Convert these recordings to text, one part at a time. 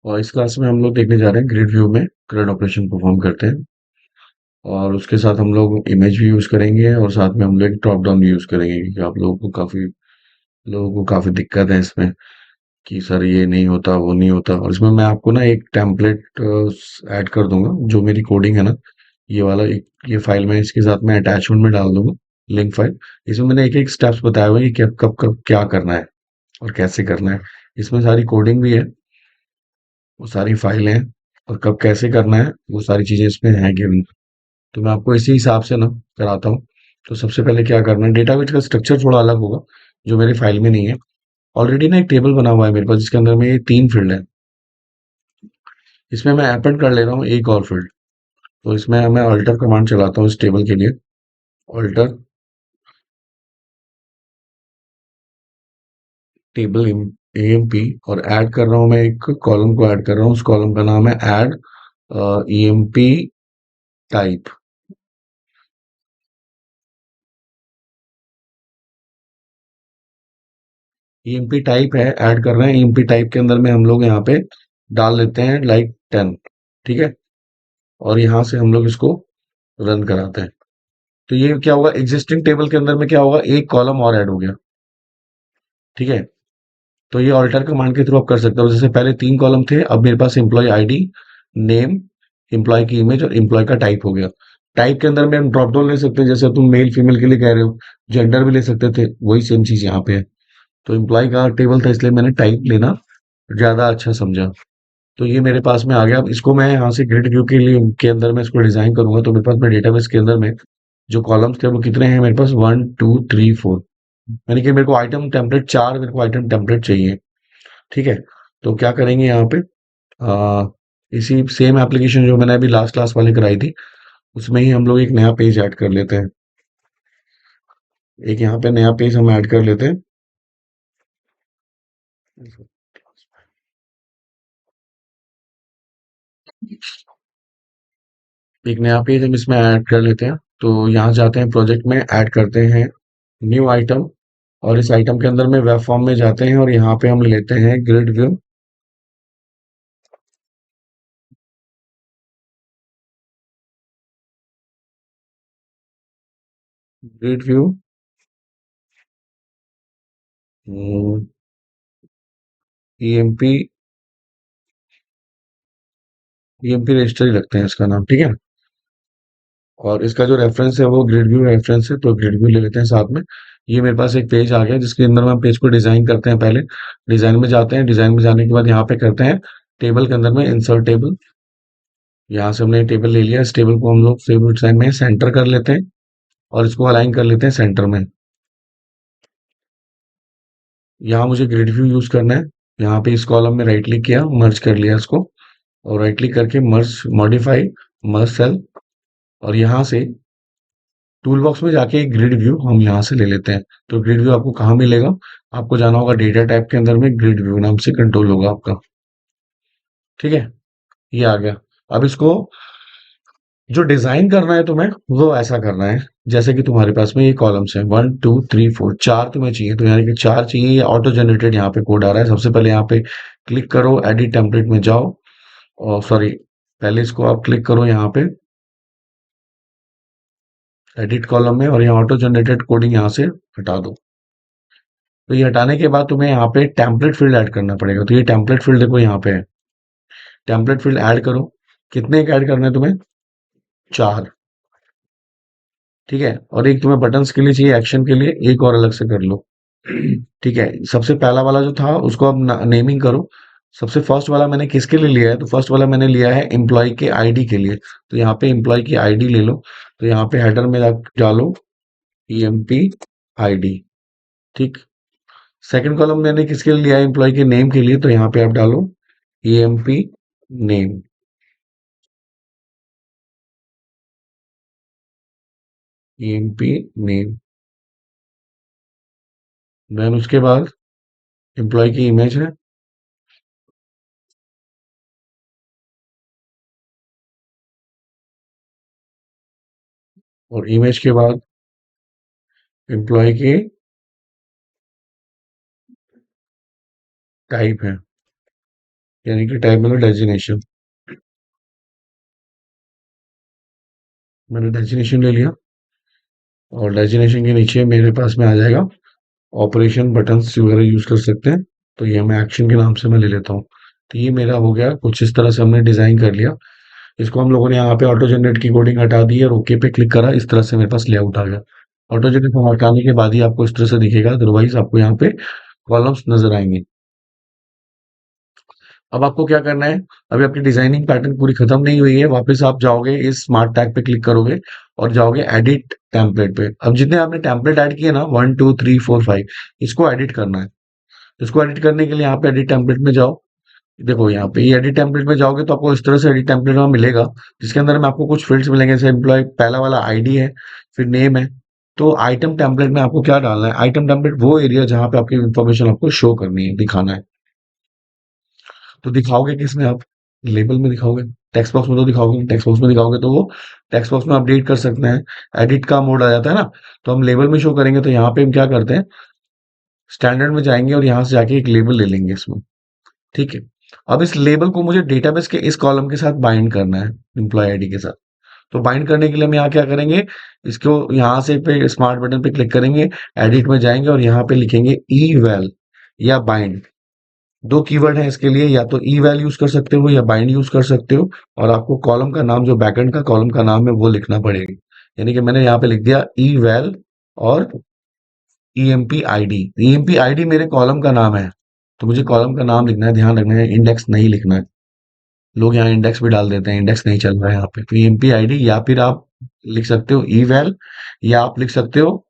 और इस क्लास में हम लोग देखने जा रहे हैं ग्रिड व्यू में करंट ऑपरेशन परफॉर्म करते हैं। और उसके साथ हम लोग इमेज भी यूज करेंगे और साथ में हम लोग ड्रॉप डाउन भी यूज करेंगे, क्योंकि आप लोगों को काफी दिक्कत है इसमें कि सर ये नहीं होता वो नहीं होता। और इसमें मैं आपको ना एक टेम्पलेट ऐड कर दूंगा, जो मेरी कोडिंग है ना, ये वाला एक ये फाइल मैं इसके साथ में अटैचमेंट में डाल दूंगा, लिंक फाइल। इसमें मैंने एक एक स्टेप्स बताए हुए हैं कि कब कब क्या करना है और कैसे करना है। इसमें सारी कोडिंग भी है, वो सारी फाइलें हैं, और कब कैसे करना है वो सारी चीजें इसमें हैं गिवन। तो मैं आपको इसी हिसाब से ना कराता हूँ। तो सबसे पहले क्या करना है, डेटाबेस का स्ट्रक्चर थोड़ा अलग होगा, जो मेरी फाइल में नहीं है। ऑलरेडी ना एक टेबल बना हुआ है मेरे पास, जिसके अंदर में ये 3 फील्ड है। इसमें मैं ऐड कर ले रहा हूँ एक और फील्ड। तो इसमें मैं अल्टर कमांड चलाता हूँ इस टेबल के लिए। अल्टर टेबल एएमपी, और ऐड कर रहा हूँ मैं एक कॉलम को ऐड कर रहा हूँ। उस कॉलम का नाम है add EMP type. EMP type है, ऐड कर रहे हैं। ईएमपी टाइप के अंदर में हम लोग यहाँ पे डाल लेते हैं लाइक 10। ठीक है। और यहाँ से हम लोग इसको रन कराते हैं। तो ये क्या होगा, एग्जिस्टिंग टेबल के अंदर में क्या होगा, एक कॉलम और ऐड हो गया। ठीक है। तो ये ऑल्टर कमांड के थ्रू आप कर सकते हो। जैसे पहले 3 कॉलम थे, अब मेरे पास एम्प्लॉय आईडी, नेम, एम्प्लॉय की इमेज और एम्प्लॉय का टाइप हो गया। टाइप के अंदर में हम ड्रॉप डाउन ले सकते हैं, जैसे तुम मेल फीमेल के लिए कह रहे हो। जेंडर भी ले सकते थे, वही सेम चीज यहाँ पे है। तो एम्प्लॉय का टेबल था, इसलिए मैंने टाइप लेना ज्यादा अच्छा समझा। तो ये मेरे पास में आ गया। अब इसको मैं यहाँ से ग्रिड व्यू के लिए के अंदर में इसको डिजाइन करूंगा। तो मेरे पास में डेटाबेस के अंदर में जो कॉलम्स थे वो कितने हैं मेरे पास, 1 2 3 4। यानी कि मेरे को आइटम टेम्पलेट 4, मेरे को आइटम टेम्पलेट चाहिए। ठीक है। तो क्या करेंगे यहाँ पे, आ, इसी सेम एप्लीकेशन जो मैंने अभी लास्ट क्लास वाली कराई थी, उसमें ही हम लोग एक नया पेज ऐड कर लेते हैं। एक यहाँ पे नया पेज हम ऐड कर लेते हैं। एक नया पेज हम इसमें ऐड कर लेते हैं। तो यहाँ जाते हैं, प्रोजेक्ट में ऐड करते हैं न्यू आइटम। और इस आइटम के अंदर में वेब फॉर्म में जाते हैं और यहाँ पे हम लेते हैं grid view. Grid view EMP EMP register ही लगते हैं इसका नाम। ठीक है। और इसका जो रेफरेंस है वो ग्रिड व्यू रेफरेंस है, तो ग्रिड व्यू ले लेते हैं साथ में। ये मेरे पास एक पेज आ गया, जिसके अंदर में हम पेज को डिजाइन करते हैं। पहले डिजाइन में जाते हैं, डिजाइन में जाने के बाद यहाँ पे करते हैं टेबल के अंदर में इंसर्ट टेबल। यहाँ से हमने टेबल ले लिया, इस टेबल को हम लोग फेवरेट डिजाइन में सेंटर कर लेते हैं और इसको अलाइन कर लेते हैं सेंटर में। यहाँ मुझे ग्रिड व्यू यूज करना है। यहाँ पे इस कॉलम में राइट क्लिक किया, मर्ज कर लिया इसको, और राइट क्लिक करके मर्ज मॉडिफाई, मर्ज सेल। और यहाँ से टूल बॉक्स में जाके एक ग्रिड व्यू हम यहाँ से ले लेते हैं। तो ग्रिड व्यू आपको कहाँ मिलेगा, आपको जाना होगा डेटा टाइप के अंदर में, ग्रिड व्यू नाम से कंट्रोल होगा आपका। ठीक है। ये आ गया। अब इसको जो डिजाइन करना है तुम्हें, वो ऐसा करना है जैसे कि तुम्हारे पास में ये कॉलम्स हैं, 1 2 3 4, 4 तुम्हें चाहिए। तो यानी कि 4 चाहिए, ये ऑटो जनरेटेड यहाँ पे कोड आ रहा है। सबसे पहले यहाँ पे क्लिक करो, एडिट टेम्पलेट में जाओ, और सॉरी, पहले इसको आप क्लिक करो यहाँ पे एडिट कॉलम में, और यहाँ ऑटो जनरेटेड कोडिंग यहाँ से हटा दो। तो ये हटाने के बाद तुम्हें यहाँ पे टेम्पलेट फील्ड ऐड करना पड़ेगा। तो ये टेम्पलेट फील्ड देखो यहाँ पे है, टेम्पलेट फील्ड ऐड करो। कितने का ऐड करना है तुम्हें, 4। ठीक है। और एक तुम्हें बटन्स के लिए चाहिए, एक्शन के लिए एक और अलग से कर लो। ठीक है। सबसे पहला वाला जो था उसको अब नेमिंग करो। सबसे फर्स्ट वाला मैंने किसके लिए लिया है, तो फर्स्ट वाला मैंने लिया है एम्प्लॉय के आईडी के लिए। तो यहाँ पे एम्प्लॉय की आईडी ले लो। तो यहाँ पे हेडर में डालो ईएमपी आईडी। ठीक। सेकंड कॉलम मैंने किसके लिए लिया है, एम्प्लॉय के नेम के लिए। तो यहाँ पे आप डालो EMP name. EMP name. Then उसके बाद एम्प्लॉय की इमेज है, और इमेज के बाद एम्प्लॉय की टाइप है। यानी कि टाइप मतलब डेजिग्नेशन। मैंने डेजिग्नेशन ले लिया और डेजिग्नेशन के नीचे मेरे पास में आ जाएगा ऑपरेशन बटन्स वगैरह यूज कर सकते हैं। तो ये मैं एक्शन के नाम से मैं ले लेता हूँ। तो ये मेरा हो गया, कुछ इस तरह से हमने डिजाइन कर लिया। इसको हम लोगों ने यहाँ पे ऑटो जनरेट की कोडिंग हटा दी और ओके पे क्लिक करा, इस तरह से मेरे पास लेआउट आ गया। ऑटो जनरेट को हटाने के बाद ही आपको इस तरह से दिखेगा, अदरवाइज आपको यहाँ पे कॉलम्स नजर आएंगे। अब आपको क्या करना है, अभी आपकी डिजाइनिंग पैटर्न पूरी खत्म नहीं हुई है, वापस आप जाओगे इस स्मार्ट टैग पे क्लिक करोगे और जाओगे एडिट टेम्पलेट पे। अब जितने आपने टेम्पलेट ऐड किए ना, 1 2 3 4 5, इसको एडिट करना है। इसको एडिट करने के लिए यहाँ पे एडिट टेम्पलेट में जाओ। देखो यहाँ पे ये एडिट टेम्पलेट में जाओगे तो आपको इस तरह से एडिट टेम्पलेट में मिलेगा, जिसके अंदर में आपको कुछ फील्ड्स मिलेंगे, जैसे एम्प्लॉय पहला वाला आईडी है, फिर नेम है। तो आइटम टेम्पलेट में आपको क्या डालना है, आइटम टेम्पलेट वो एरिया जहाँ पे आपकी इन्फॉर्मेशन आपको शो करनी है, दिखाना है। तो दिखाओगे किसमें आप, लेबल में दिखाओगे, टेक्स्ट बॉक्स में तो दिखाओगे, टेक्स्ट बॉक्स में दिखाओगे तो वो टेक्स्ट बॉक्स में अपडेट कर सकते हैं। एडिट का मोड आ जाता है ना, तो हम लेबल में शो करेंगे। तो यहाँ पे हम क्या करते हैं, स्टैंडर्ड में जाएंगे और यहाँ से जाके एक लेबल ले लेंगे इसमें। ठीक है। अब इस लेबल को मुझे डेटाबेस के इस कॉलम के साथ बाइंड करना है, एम्प्लॉय आईडी के साथ। तो बाइंड करने के लिए हम यहाँ क्या करेंगे, इसको यहाँ से पे स्मार्ट बटन पे क्लिक करेंगे, एडिट में जाएंगे और यहाँ पे लिखेंगे ई वैल या बाइंड। दो कीवर्ड है इसके लिए, या तो ई वैल यूज कर सकते हो या बाइंड यूज कर सकते हो। और आपको कॉलम का नाम, जो बैकएंड का कॉलम का नाम है, वो लिखना पड़ेगा। यानी कि मैंने यहाँ पे लिख दिया ई वैल और ईएमपी आईडी। ईएमपी आईडी मेरे कॉलम का नाम है, तो मुझे कॉलम का नाम लिखना है, ध्यान रखना है, इंडेक्स नहीं लिखना है। लोग यहाँ इंडेक्स भी डाल देते हैं, इंडेक्स नहीं चल रहा है यहाँ पे। तो ईएमपी आईडी, या फिर आप लिख सकते हो ई वैल, या आप लिख सकते हो,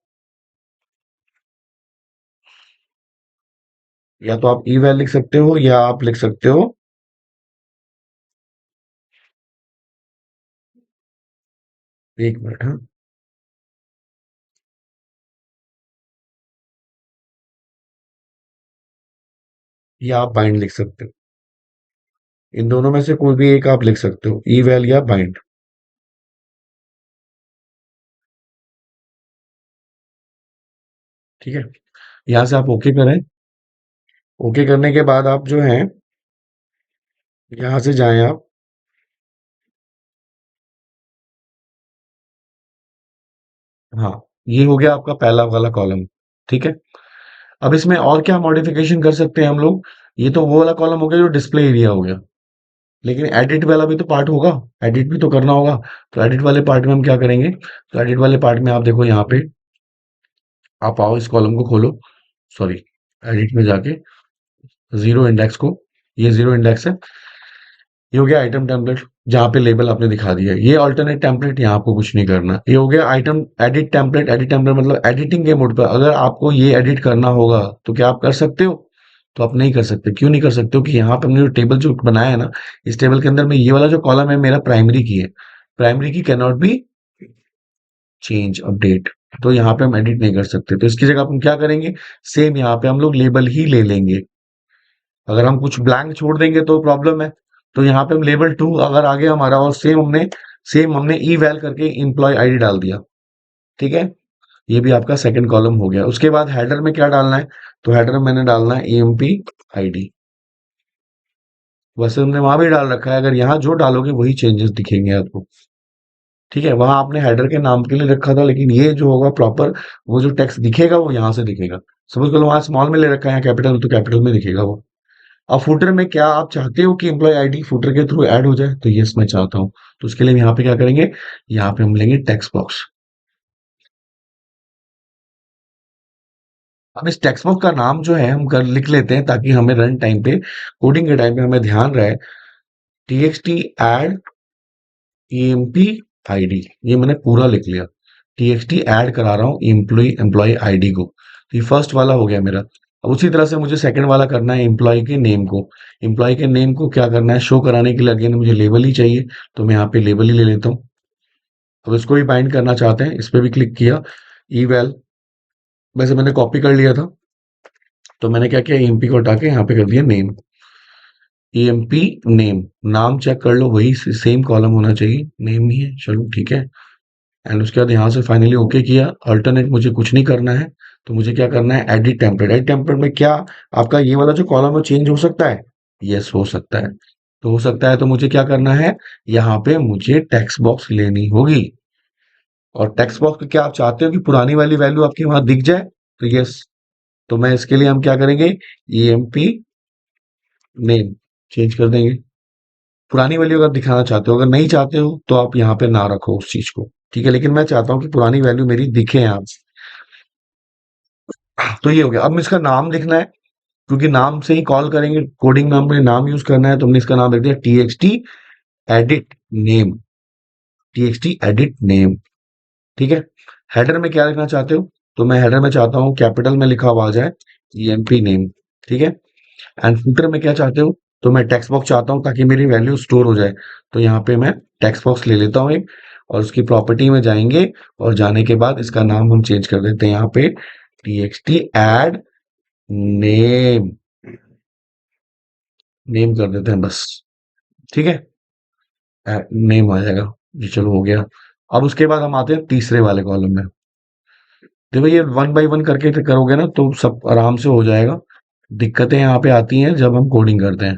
या तो आप ई वैल लिख सकते हो या आप लिख सकते हो, एक मिनट, हाँ, या आप बाइंड लिख सकते हो। इन दोनों में से कोई भी एक आप लिख सकते हो, ई वैल या बाइंड। ठीक है। यहाँ से आप ओके करें। ओके करने के बाद आप जो है, यहाँ से जाएं आप। हाँ, ये हो गया आपका पहला वाला कॉलम। ठीक है। अब इसमें और क्या मॉडिफिकेशन कर सकते हैं हम लोग, ये तो वो वाला कॉलम हो गया जो डिस्प्ले एरिया हो गया, लेकिन एडिट वाला भी तो पार्ट होगा, एडिट भी तो करना होगा। तो एडिट वाले पार्ट में हम क्या करेंगे, तो एडिट वाले पार्ट में आप देखो यहाँ पे, आप आओ इस कॉलम को खोलो, सॉरी, एडिट में जाके जीरो इंडेक्स को, ये जीरो इंडेक्स है। ये हो गया आइटम टेम्पलेट, जहाँ पे लेबल आपने दिखा दिया। ये अल्टरनेट टेम्पलेट, यहाँ आपको कुछ नहीं करना। ये हो गया item edit template. Edit template मतलब एडिटिंग के मोड पर अगर आपको ये एडिट करना होगा तो क्या आप कर सकते हो, तो आप नहीं कर सकते। क्यों नहीं कर सकते हो, कि यहाँ पे हमने जो टेबल जो बनाया है ना, इस टेबल के अंदर में ये वाला जो कॉलम है मेरा प्राइमरी की है। प्राइमरी की can not be change update. तो यहाँ पे हम एडिट नहीं कर सकते, तो इसकी जगह हम क्या करेंगे, सेम यहाँ पे हम लोग लेबल ही ले लेंगे। अगर हम कुछ ब्लैंक छोड़ देंगे तो प्रॉब्लम है। तो यहाँ पे हम लेबल टू अगर आगे हमारा, और सेम हमने ई वैल करके एम्प्लॉय आईडी डाल दिया। ठीक है। ये भी आपका सेकंड कॉलम हो गया। उसके बाद हेडर में क्या डालना है, तो हेडर में मैंने डालना है ईएमपी आईडी। वैसे हमने वहां भी डाल रखा है, अगर यहाँ जो डालोगे वही चेंजेस दिखेंगे आपको। ठीक है, वहां आपने हेडर के नाम के लिए रखा था, लेकिन ये जो होगा प्रॉपर, वो जो टेक्स्ट दिखेगा वो यहाँ से दिखेगा। सपोज करो वहां स्मॉल में ले रखा है, यहाँ कैपिटल, तो कैपिटल में दिखेगा वो। अब फुटर में क्या आप चाहते हो कि एम्प्लॉय आईडी फुटर के थ्रू ऐड हो जाए, तो यस मैं चाहता हूँ। तो उसके लिए हम यहाँ पे क्या करेंगे, यहाँ पे हम लेंगे टेक्स्ट बॉक्स। अब इस टेक्स्ट बॉक्स का नाम जो है हम कर लिख लेते हैं, ताकि हमें रन टाइम पे, कोडिंग के टाइम पे हमें ध्यान रहे। टीएक्सटी ऐड ईएमपी आईडी, ये मैंने पूरा लिख लिया। टीएक्सटी ऐड करा रहा हूँ एम्प्लॉय आईडी को। तो ये फर्स्ट वाला हो गया मेरा। अब उसी तरह से मुझे सेकंड वाला करना है, एम्प्लॉय के नेम को। एम्प्लॉय के नेम को क्या करना है, शो कराने के लिए अगेन मुझे लेबल ही चाहिए। तो मैं यहाँ पे लेबल ही ले लेता हूँ। अब इसको भी बाइंड करना चाहते हैं, इस पे भी क्लिक किया, ई वैल, वैसे मैंने कॉपी कर लिया था। तो मैंने क्या किया, ईएमपी को हटा के यहाँ पे कर दिया नेम। ईएमपी नेम, नाम चेक कर लो, वही सेम कॉलम होना चाहिए, नेम ही है, चलो ठीक है। एंड उसके बाद यहाँ से फाइनली ओके किया। अल्टरनेट मुझे कुछ नहीं करना है। तो मुझे क्या करना है, एडिट टेम्पलेट। एडिट टेम्पलेट में क्या, आपका ये वाला जो कॉलम है चेंज हो सकता है। यस हो सकता है। तो हो सकता है तो मुझे क्या करना है, यहाँ पे मुझे टेक्स्ट बॉक्स लेनी होगी। और टेक्स्ट बॉक्स में क्या आप चाहते हो कि पुरानी वाली वैल्यू आपके वहां दिख जाए? तो यस। तो मैं इसके लिए हम क्या करेंगे, ईएमपी नेम चेंज कर देंगे। पुरानी वैल्यू अगर दिखाना चाहते हो, अगर नहीं चाहते हो तो आप यहाँ पे ना रखो उस चीज को, ठीक है, लेकिन मैं चाहता हूँ कि पुरानी वैल्यू मेरी दिखे यहाँ। तो ये हो गया। अब इसका नाम लिखना है, क्योंकि नाम से ही कॉल करेंगे, कोडिंग में हमने नाम यूज करना है, तो हमने इसका नाम लिख दिया TXT edit name. TXT edit name, ठीक है। हेडर में क्या लिखना चाहते हो? तो मैं हेडर में चाहता हूँ कैपिटल में लिखा हुआ आ जाए ईएमपी नेम, ठीक है। एंड फुटर में क्या चाहते हो? तो मैं टेक्स्ट बॉक्स चाहता हूँ ताकि मेरी वैल्यू स्टोर हो जाए। तो यहाँ पे मैं टेक्स्ट बॉक्स ले लेता हूँ एक, और उसकी प्रॉपर्टी में जाएंगे, और जाने के बाद इसका नाम हम चेंज कर देते हैं यहाँ पे टीएक्सटी एड नेम। नेम कर देते हैं बस, ठीक है। नेम आ जाएगा। ये चलो हो गया। अब उसके बाद हम आते हैं तीसरे वाले कॉलम में। देखो ये वन बाय वन करके करोगे ना तो सब आराम से हो जाएगा। दिक्कतें यहाँ पे आती हैं जब हम कोडिंग करते हैं।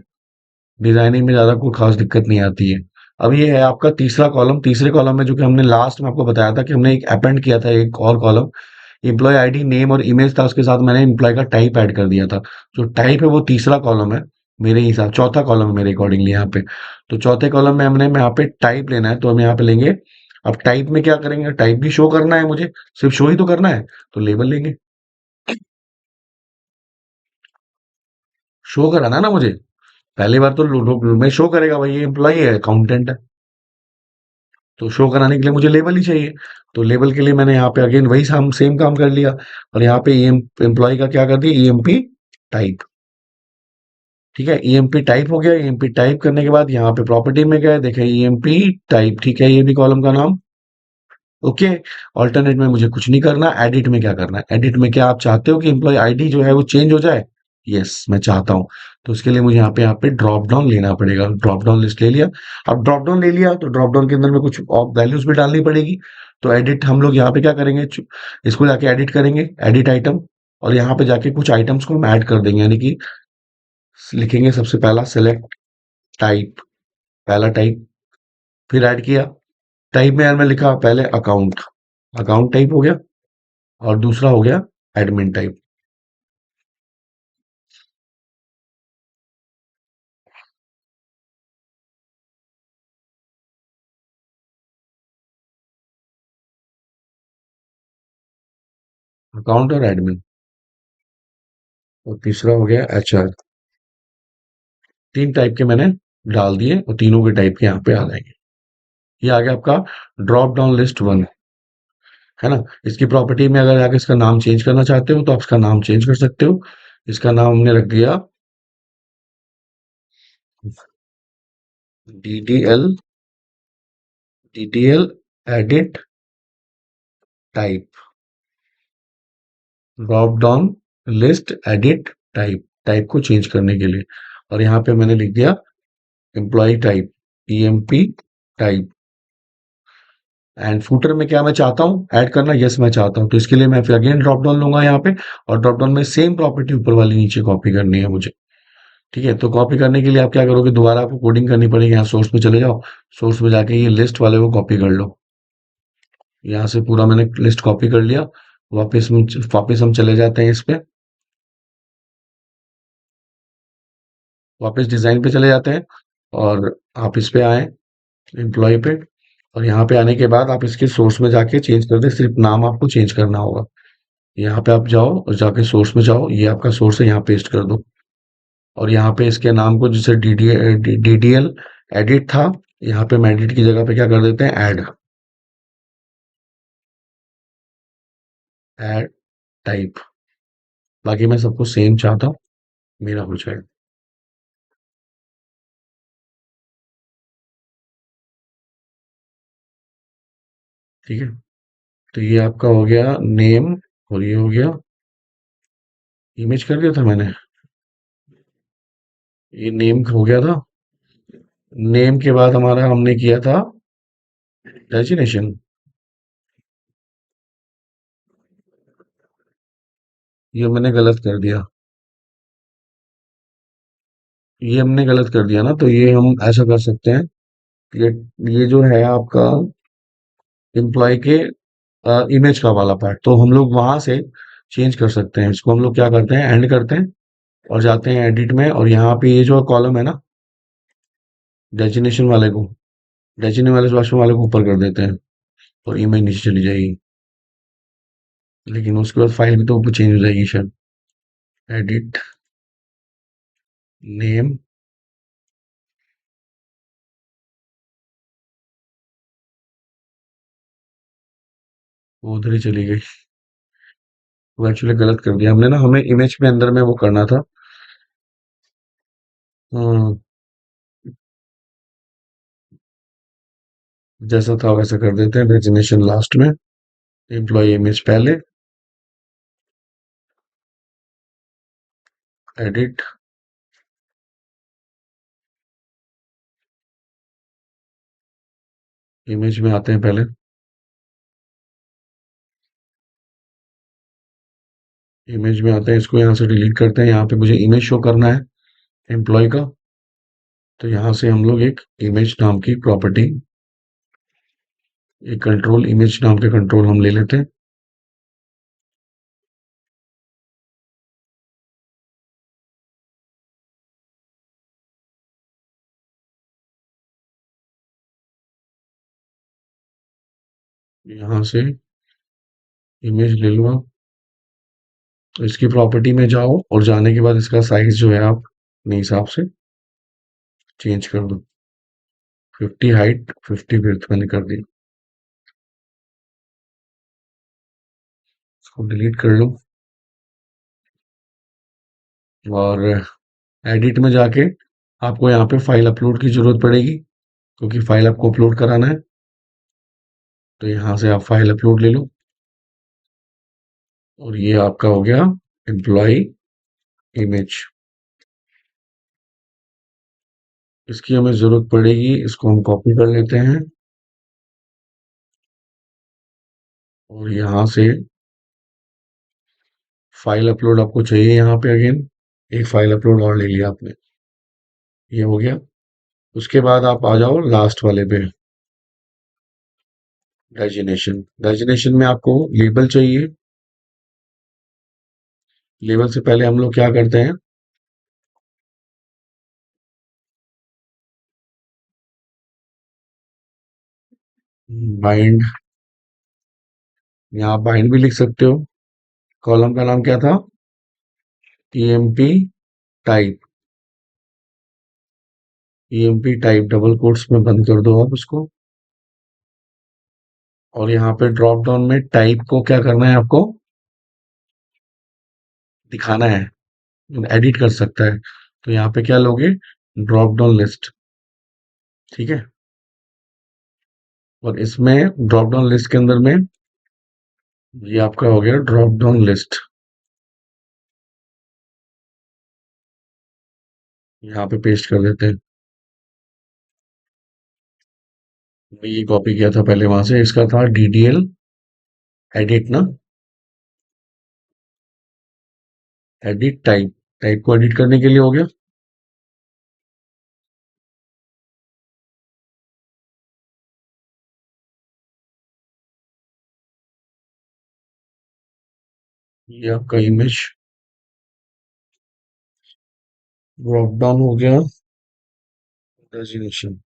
डिजाइनिंग में ज्यादा कोई खास दिक्कत नहीं आती है। अब ये है आपका तीसरा कॉलम। तीसरे कॉलम में जो कि हमने लास्ट में आपको बताया था कि हमने एक अपेंड किया था एक और कॉलम, एम्प्लॉय आईडी नेम और इमेज था, उसके साथ मैंने एम्प्लॉय का टाइप ऐड कर दिया था। जो टाइप है वो तीसरा कॉलम है मेरे हिसाब, चौथा कॉलम है मेरे अकॉर्डिंगली यहाँ पे। तो चौथे कॉलम में हमने यहाँ पे टाइप लेना है, तो हम यहाँ पे लेंगे। अब टाइप में क्या करेंगे, टाइप भी शो करना है मुझे, सिर्फ शो ही तो करना है, तो लेबल लेंगे। शो कराना है ना मुझे, पहली बार तो में शो करेगा भाई ये एम्प्लॉय है, अकाउंटेंट है। तो शो कराने के लिए मुझे लेबल ही चाहिए। तो लेबल के लिए मैंने यहाँ पे अगेन वही सेम काम कर लिया, और यहाँ पे एम्प्लॉय का क्या कर दिया, ईएमपी टाइप। ठीक है, ईएमपी टाइप हो गया। ईएमपी टाइप करने के बाद यहाँ पे प्रॉपर्टी में गए, देखे ईएमपी टाइप, ठीक है, ये भी कॉलम का नाम। ओके। ऑल्टरनेट में मुझे कुछ नहीं करना। एडिट में क्या करना है, एडिट में क्या आप चाहते हो कि एम्प्लॉय आईडी जो है वो चेंज हो जाए? यस मैं चाहता हूँ। तो उसके लिए मुझे यहाँ पे ड्रॉप डाउन लेना पड़ेगा। ड्रॉप डाउन लिस्ट ले लिया। अब ड्रॉप डाउन ले लिया तो ड्रॉप डाउन के अंदर में कुछ वैल्यूज भी डालनी पड़ेगी। तो एडिट हम लोग यहाँ पे क्या करेंगे, इसको जाके एडिट करेंगे, एडिट आइटम। और यहाँ पे जाके कुछ आइटम्स को हम ऐड कर देंगे, यानी कि लिखेंगे सबसे पहला सेलेक्ट टाइप, पहला टाइप, फिर ऐड किया। टाइप में यार मैं लिखा पहले अकाउंट, अकाउंट टाइप हो गया। और दूसरा हो गया एडमिन टाइप। अकाउंट और एडमिन। और तीसरा हो गया एचआर। तीन टाइप के मैंने डाल दिए, और तीनों के टाइप के यहाँ पे आ जाएंगे। ये आ गया आपका ड्रॉप डाउन लिस्ट वन, है ना। इसकी प्रॉपर्टी में अगर आगे इसका नाम चेंज करना चाहते हो तो आप इसका नाम चेंज कर सकते हो। इसका नाम हमने रख दिया DDL, DDL edit type, drop down list edit type, type को चेंज करने के लिए। और यहाँ पे मैंने लिख दिया employee type, EMP type. And footer में क्या मैं चाहता हूँ ऐड करना, यस मैं चाहता हूँ, तो इसके लिए मैं फिर अगेन ड्रॉप डाउन लूंगा यहाँ पे। और ड्रॉप डाउन में सेम प्रॉपर्टी ऊपर वाली नीचे कॉपी करनी है मुझे। ठीक है, तो कॉपी करने के लिए आप क्या करोगे, दोबारा आपको कोडिंग करनी पड़ेगी। यहाँ सोर्स में चले जाओ, सोर्स में जाके ये लिस्ट वाले को कॉपी कर लो। यहाँ से पूरा मैंने लिस्ट कॉपी कर लिया। वापस हम चले जाते हैं इस पे, वापस डिजाइन पे चले जाते हैं, और आप इस पे आए एम्प्लॉय पे। और यहाँ पे आने के बाद आप इसके सोर्स में जाके चेंज कर दे, सिर्फ नाम आपको चेंज करना होगा। यहाँ पे आप जाओ और जाके सोर्स में जाओ, ये आपका सोर्स है, यहाँ पेस्ट कर दो। और यहाँ पे इसके नाम को जैसे डीडीएल एडिट था, यहाँ पे हम एडिट की जगह पे क्या कर देते हैं, ऐड, ऐड टाइप। बाकी मैं सबको सेम चाहता हूँ, मेरा हो जाएगा। ठीक है, तो ये आपका हो गया नेम, और ये हो गया इमेज कर दिया था मैंने, ये नेम हो गया था। नेम के बाद हमारा हमने किया था डेजिनेशन। ये मैंने गलत कर दिया। ये हमने गलत कर दिया ना, तो ये हम ऐसा कर सकते हैं। ये ये जो है आपका एम्प्लॉय के इमेज का वाला पार्ट, तो हम लोग वहां से चेंज कर सकते हैं। इसको हम लोग क्या करते हैं, एंड करते हैं और जाते हैं एडिट में, और यहाँ पे ये जो कॉलम है ना, डेजिग्नेशन वाले को, डेजिग्नेशन वाले को ऊपर कर देते हैं, और इमेज नीचे चली जाएगी। लेकिन उसके बाद फाइल भी तो ऊपर चेंज हो जाएगी शायद। एडिट नेम, वो उधर ही चली गई। वो एक्चुअली गलत कर दिया हमने ना, हमें इमेज में अंदर में वो करना था। हम्म, जैसा था वैसा कर देते हैं, डेजिग्नेशन लास्ट में, एम्प्लॉय इमेज पहले। एडिट, इमेज में आते हैं पहले। इमेज में आते हैं, इसको यहाँ से डिलीट करते हैं। यहाँ पे मुझे इमेज शो करना है एम्प्लॉय का, तो यहाँ से हम लोग एक इमेज नाम की प्रॉपर्टी, एक कंट्रोल, इमेज नाम के कंट्रोल हम ले लेते हैं। यहाँ से इमेज ले लो आप, तो इसकी प्रॉपर्टी में जाओ, और जाने के बाद इसका साइज जो है आप अपने हिसाब से चेंज कर दो। 50 हाइट, 50 विड्थ मैंने कर दी। इसको डिलीट कर लो, और एडिट में जाके आपको यहाँ पे फाइल अपलोड की जरूरत पड़ेगी, क्योंकि फाइल आपको अपलोड कराना है। तो यहाँ से आप फाइल अपलोड ले लो, और ये आपका हो गया एम्प्लॉय इमेज। इसकी हमें जरूरत पड़ेगी, इसको हम कॉपी कर लेते हैं, और यहाँ से फाइल अपलोड आपको चाहिए यहाँ पे अगेन, एक फाइल अपलोड और ले लिया आपने, ये हो गया। उसके बाद आप आ जाओ लास्ट वाले पे, डेजिग्नेशन। डेजिग्नेशन में आपको लेबल चाहिए। लेबल से पहले हम लोग क्या करते हैं, बाइंड, यहाँ बाइंड भी लिख सकते हो। कॉलम का नाम क्या था, EMP type. EMP type double quotes में बंद कर दो आप उसको, और यहाँ पे ड्रॉप डाउन में टाइप को क्या करना है आपको, दिखाना है, एडिट कर सकता है। तो यहाँ पे क्या लोगे, ड्रॉप डाउन लिस्ट, ठीक है। और इसमें ड्रॉप डाउन लिस्ट के अंदर में ये आपका हो गया ड्रॉप डाउन लिस्ट। यहाँ पे पेस्ट कर देते हैं। मैं ये कॉपी किया था पहले वहां से, इसका था डीडीएल एडिट ना, एडिट टाइप। टाइप को एडिट करने के लिए हो गया। ये आपका इमेज ड्रॉप डाउन हो गया, डेजिग्नेशन,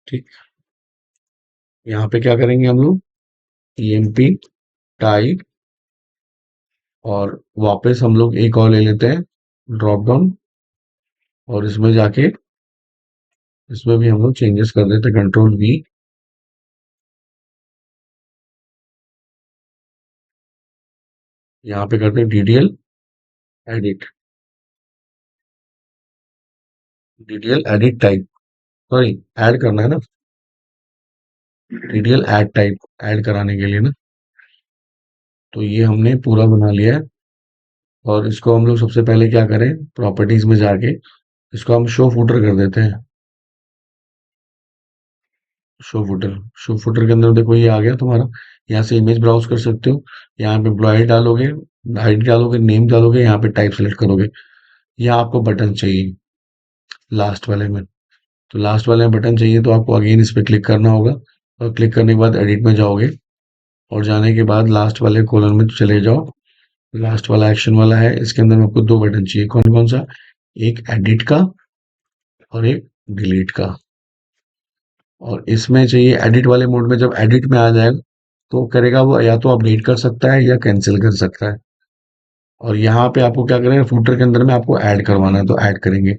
ठीक। यहाँ पे क्या करेंगे हम लोग, ईएमपी टाइप, और वापस हम लोग एक और ले लेते हैं ड्रॉप डाउन, और इसमें जाके इसमें भी हम लोग चेंजेस कर देते हैं, कंट्रोल वी। यहाँ पे करते हैं DDL edit, DDL edit type, sorry, add करना है ना, डीडीएल ऐड टाइप, ऐड कराने के लिए ना। तो ये हमने पूरा बना लिया है, और इसको हम लोग सबसे पहले क्या करें, प्रॉपर्टीज में जाके इसको हम शो फुटर कर देते हैं। शो फुटर, शो फुटर के अंदर देखो ये आ गया तुम्हारा। यहाँ से इमेज ब्राउज कर सकते हो, यहाँ पे एम्प्लॉय डालोगे, आईडी डालोगे, नेम डालोगे, यहाँ पे टाइप सेलेक्ट करोगे। यहाँ आपको बटन चाहिए, लास्ट वाले में। तो लास्ट वाले में बटन चाहिए तो आपको अगेन इस पे क्लिक करना होगा, और क्लिक करने के बाद एडिट में जाओगे, और जाने के बाद लास्ट वाले कॉलम में चले जाओ। लास्ट वाला एक्शन वाला है, इसके अंदर में आपको दो बटन चाहिए, कौन कौन सा? एक एडिट का और एक डिलीट का। और इसमें चाहिए एडिट वाले मोड में, जब एडिट में आ जाएगा तो करेगा वो, या तो अपडेट कर सकता है या कैंसिल कर सकता है। और यहाँ पे आपको क्या करेंगे, फूटर के अंदर में आपको ऐड करवाना है तो ऐड करेंगे।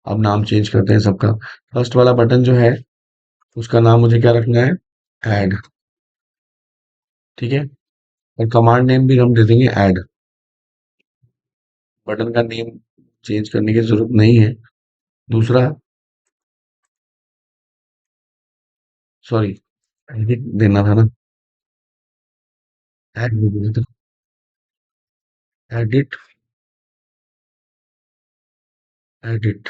अब नाम चेंज करते हैं सबका। फर्स्ट वाला बटन जो है उसका नाम मुझे क्या रखना है? ऐड। ठीक है। और कमांड नेम भी हम दे देंगे ऐड। बटन का नेम चेंज करने की जरूरत नहीं है। दूसरा, सॉरी, एडिट देना था ना, ऐड नहीं देना था। Edit, edit,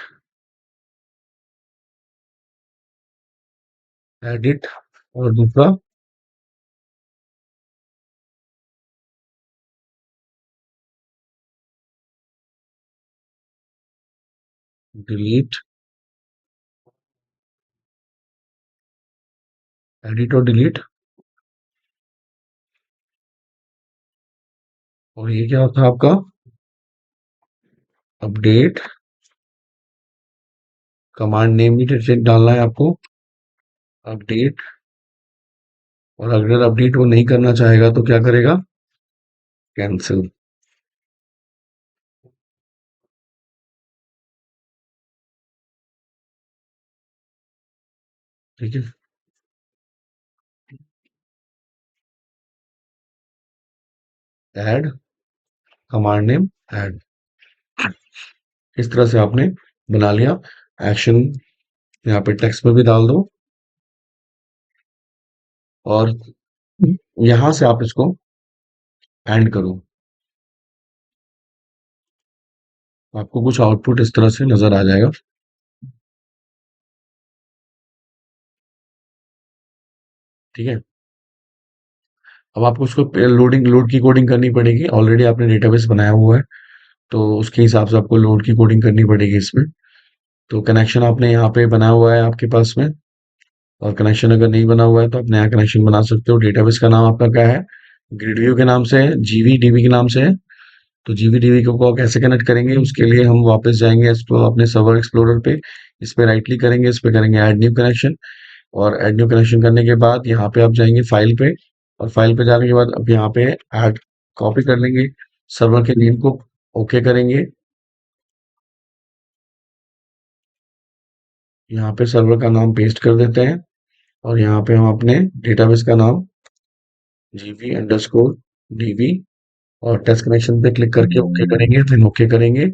edit. और दूसरा डिलीट, एडिट और डिलीट। और ये क्या था आपका? अपडेट। कमांड नेम भी डालना है आपको, अपडेट। और अगर अपडेट वो नहीं करना चाहेगा तो क्या करेगा? कैंसिल। ठीक है। Add, command name add. इस तरह से आपने बना लिया। एक्शन यहाँ पे टेक्स्ट में भी डाल दो, और यहां से आप इसको एंड करो। आपको कुछ आउटपुट इस तरह से नजर आ जाएगा। ठीक है। अब आपको उसको लोड की कोडिंग करनी पड़ेगी, ऑलरेडी आपने डेटाबेस बनाया हुआ है तो उसके हिसाब से आपको लोड की कोडिंग करनी पड़ेगी इसमें। तो कनेक्शन आपने यहाँ पे बना हुआ है आपके पास में, और कनेक्शन अगर नहीं बना हुआ है तो आप नया कनेक्शन बना सकते हो। डेटाबेस का नाम आपका क्या है? ग्रिडव्यू के नाम से है, जीवी डीबी के नाम से है। तो जीवी डीबी को कैसे कनेक्ट करेंगे, उसके लिए हम वापस जाएंगे इस पर अपने सर्वर एक्सप्लोरर पे। इस पे राइट क्लिक करेंगे, इस पे करेंगे ऐड न्यू कनेक्शन। और ऐड न्यू कनेक्शन करने के बाद यहाँ पे आप जाएंगे फाइल पे, और फाइल पे जाने के बाद अब यहाँ पे ऐड कॉपी कर लेंगे, सर्वर के नेम को ओके करेंगे। यहाँ पे सर्वर का नाम पेस्ट कर देते हैं, और यहाँ पे हम अपने डेटाबेस का नाम gv_db, और टेस्ट कनेक्शन पे क्लिक करके ओके करेंगे, फिर ओके करेंगे।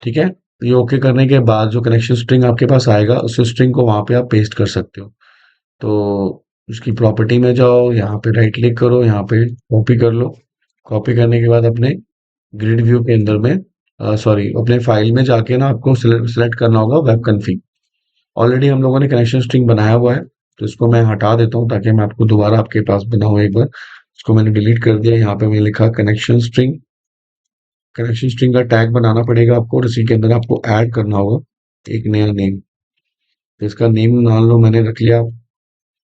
ठीक है। ये ओके करने के बाद जो कनेक्शन स्ट्रिंग आपके पास आएगा उस स्ट्रिंग को वहां पे आप पेस्ट कर सकते हो। तो उसकी प्रॉपर्टी में जाओ, यहाँ पे राइट क्लिक करो, यहाँ पे कॉपी कर लो। कॉपी करने के बाद अपने ग्रिड व्यू के अंदर में, सॉरी, अपने फाइल में जाके ना आपको सिलेक्ट करना होगा वेब कन्फिग। ऑलरेडी हम लोगों ने कनेक्शन स्ट्रिंग बनाया हुआ है, तो इसको मैं हटा देता हूँ ताकि मैं आपको दोबारा आपके पास बनाऊँ एक बार। इसको मैंने डिलीट कर दिया। यहाँ पे मैंने लिखा कनेक्शन स्ट्रिंग। कनेक्शन स्ट्रिंग का टैग बनाना पड़ेगा आपको, और इसी के अंदर आपको ऐड करना होगा एक नया नेम। तो इसका नेम मान लो मैंने रख लिया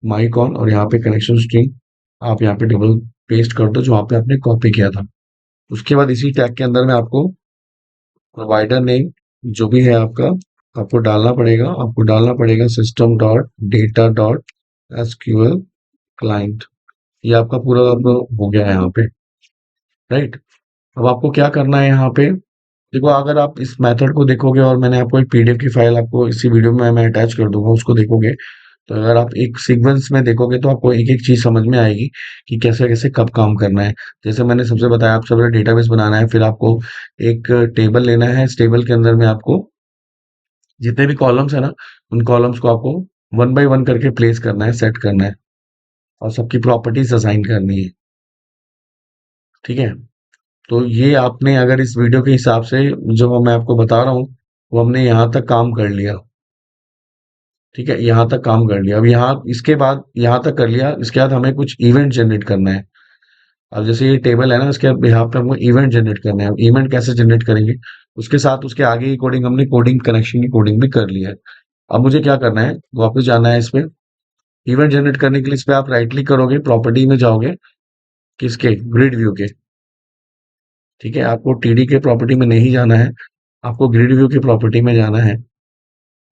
माइकॉन, और यहाँ पे कनेक्शन स्ट्रिंग आप यहाँ पे डबल पेस्ट कर दो जो वहाँ पे आपने कॉपी किया था। उसके बाद इसी टैग के अंदर में आपको प्रोवाइडर नेम जो भी है आपका, आपको डालना पड़ेगा। आपको डालना पड़ेगा system dot data dot SQL client. ये आपका पूरा आपका हो गया है यहाँ पे। राइट। अब आपको क्या करना है यहाँ पे? देखो, अगर आप इस मेथड को देखोगे, और मैंने आपको एक पीडीएफ की फाइल आपको इसी वीडियो में मैं अटैच कर दूंगा, उसको देखोगे तो अगर आप एक सीक्वेंस में देखोगे तो आपको एक एक चीज समझ में आएगी कि कैसे कैसे कब काम करना है। जैसे मैंने सबसे बताया, आप सबसे डेटाबेस बनाना है, फिर आपको एक टेबल लेना है। इस टेबल के अंदर में आपको जितने भी कॉलम्स है ना, उन कॉलम्स को आपको वन बाय वन करके प्लेस करना है, सेट करना है, और सबकी प्रॉपर्टीज असाइन करनी है। ठीक है। तो ये आपने अगर इस वीडियो के हिसाब से जो मैं आपको बता रहा हूँ, वो हमने यहाँ तक काम कर लिया। ठीक है, यहाँ तक काम कर लिया। अब यहाँ इसके बाद यहाँ तक कर लिया, इसके बाद हमें कुछ इवेंट जनरेट करना है। अब जैसे ये टेबल है ना, इसके बिहाफ पे हमको इवेंट जनरेट करना है। इवेंट कैसे जनरेट करेंगे, उसके साथ उसके आगे की कोडिंग हमने कोडिंग कनेक्शन की कोडिंग भी कर लिया है। अब मुझे क्या करना है, वापस जाना है इस पे। इवेंट जनरेट करने के लिए इस पे आप राइट क्लिक करोगे, प्रॉपर्टी में जाओगे, किसके, ग्रिड व्यू के। ठीक है, आपको टीडी के प्रॉपर्टी में नहीं जाना है, आपको ग्रिड व्यू की प्रॉपर्टी में जाना है।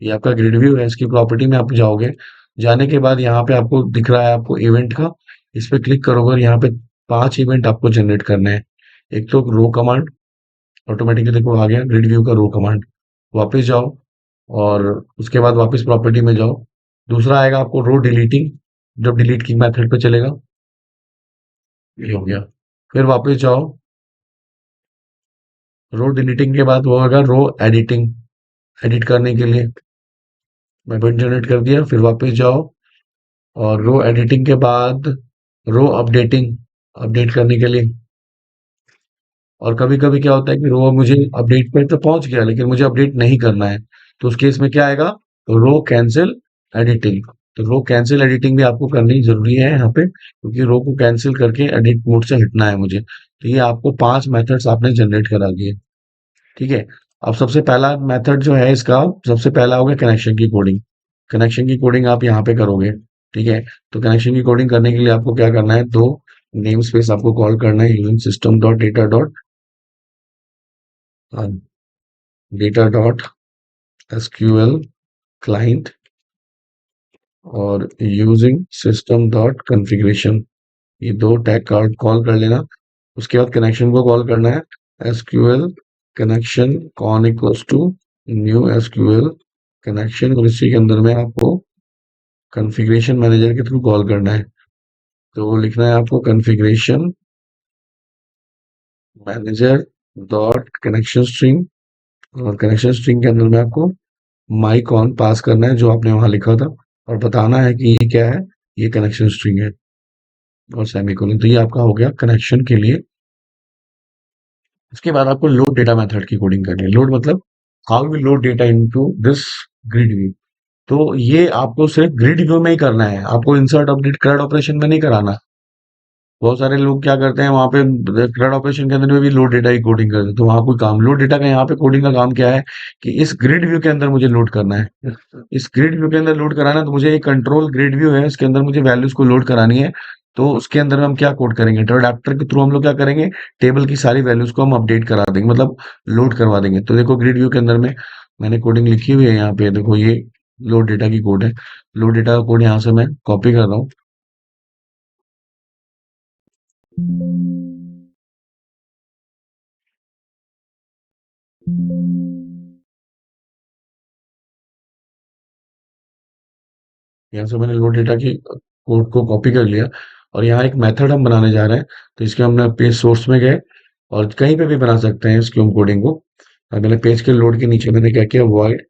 ये आपका ग्रिड व्यू है, इसकी प्रॉपर्टी में आप जाओगे। जाने के बाद यहाँ पे आपको दिख रहा है आपको इवेंट का, इस पे क्लिक करोगे और यहाँ पे 5 इवेंट आपको जनरेट करने हैं। एक तो रो कमांड, ऑटोमेटिकली देखो आ गया ग्रिड व्यू का रो कमांड। वापस जाओ और उसके बाद वापस प्रॉपर्टी में जाओ। दूसरा आएगा आपको रो डिलीटिंग, जब डिलीट की मेथड पे चलेगा। ये हो गया। फिर वापस जाओ, रो डिलीटिंग के बाद वो होगा रो एडिटिंग, एडिट करने के लिए मैं इवेंट जनरेट कर दिया। फिर वापस जाओ और रो एडिटिंग के बाद रो अपडेटिंग, अपडेट करने के लिए। और कभी कभी क्या होता है कि रो मुझे अपडेट पे तो पहुंच गया लेकिन मुझे अपडेट नहीं करना है, तो उस केस में क्या आएगा, रो कैंसिल एडिटिंग। तो रो कैंसिल एडिटिंग भी आपको करनी जरूरी है यहाँ पे, क्योंकि रो को कैंसिल करके एडिट मोड से हटना है मुझे। तो ये आपको 5 मेथड्स आपने जनरेट करा दिए। ठीक है। अब सबसे पहला मेथड जो है इसका, सबसे पहला होगा कनेक्शन की कोडिंग। कनेक्शन की कोडिंग आप यहाँ पे करोगे। ठीक है। तो कनेक्शन की कोडिंग करने के लिए आपको क्या करना है, दो नेम स्पेस आपको कॉल करना है, using system dot data dot data dot SQL client और यूजिंग सिस्टम डॉट कॉन्फ़िगरेशन। ये दो टैग कॉल कॉल कर लेना। उसके बाद कनेक्शन को कॉल करना है, SQL connection con equals to new SQL connection, और इसी के अंदर में आपको कॉन्फ़िगरेशन मैनेजर के थ्रू कॉल करना है। तो वो लिखना है आपको configuration manager dot connection string, और कनेक्शन स्ट्रिंग के अंदर में आपको माइक ऑन पास करना है जो आपने वहां लिखा था, और बताना है कि ये क्या है, ये कनेक्शन स्ट्रिंग है, और सेमीकोलन। तो ये आपका हो गया कनेक्शन के लिए। इसके बाद आपको लोड डेटा मेथड की कोडिंग करनी है। लोड मतलब how will load data into this grid view. तो ये आपको सिर्फ ग्रिड व्यू में ही करना है, आपको इंसर्ट अपडेट CRUD ऑपरेशन में नहीं कराना। बहुत सारे लोग क्या करते हैं वहां पे, CRUD ऑपरेशन के अंदर में भी लोड डेटा की कोडिंग करते हैं, तो वहां कोई काम, लोड डेटा का यहाँ पे कोडिंग का काम क्या है कि इस ग्रिड व्यू के अंदर मुझे लोड करना है। इस ग्रिड व्यू के अंदर लोड कराना है, तो मुझे एक कंट्रोल ग्रिड व्यू है, इसके अंदर मुझे वैल्यूज को लोड करानी है। तो उसके अंदर में हम क्या कोड करेंगे, तो अडेप्टर के थ्रू हम लोग क्या करेंगे, टेबल की सारी वैल्यूज को हम अपडेट करा देंगे, मतलब लोड करवा देंगे। तो देखो ग्रिड व्यू के अंदर में मैंने कोडिंग लिखी हुई है, यहाँ पे देखो ये लोड डेटा की कोड है। लोड डेटा का कोड यहाँ से मैं कॉपी कर रहा हूँ। यहाँ से मैंने लोड डेटा की कोड को कॉपी कर लिया, और यहाँ एक मेथड हम बनाने जा रहे हैं। तो इसके हमने पेज सोर्स में गए, और कहीं पे भी बना सकते हैं इसकी हम कोडिंग को। और मैंने पेज के लोड के नीचे मैंने क्या किया, void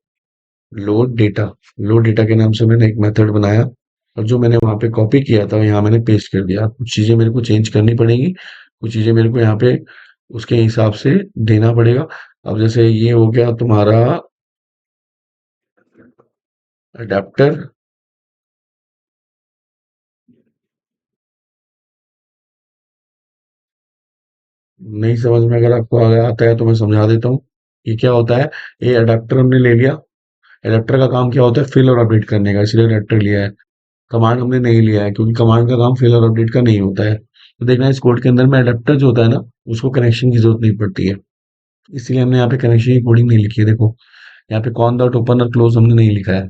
load data, load data के नाम से मैंने एक मेथड बनाया, और जो मैंने वहां पे कॉपी किया था यहाँ मैंने पेस्ट कर दिया। कुछ चीजें मेरे को चेंज करनी पड़ेगी, कुछ चीजें मेरे को यहाँ पे उसके हिसाब से देना पड़ेगा। अब जैसे ये हो गया तुम्हारा अडेप्टर। नहीं समझ में अगर आपको आता है तो मैं समझा देता हूँ। ये क्या होता है, ये अडेप्टर हमने ले लिया। अडेप्टर का काम क्या होता है, फिल और अपडेट करने का, इसलिए अडेप्टर लिया है। कमांड हमने नहीं लिया है, क्योंकि कमांड का काम फिल और अपडेट का नहीं होता है। तो देखना इस कोड के अंदर में अडेप्टर जो होता है ना, उसको कनेक्शन की जरूरत नहीं पड़ती है, इसलिए हमने यहाँ पे कनेक्शन की कोडिंग नहीं लिखी है। देखो यहाँ पे कॉन डॉट ओपन और क्लोज हमने नहीं लिखा है।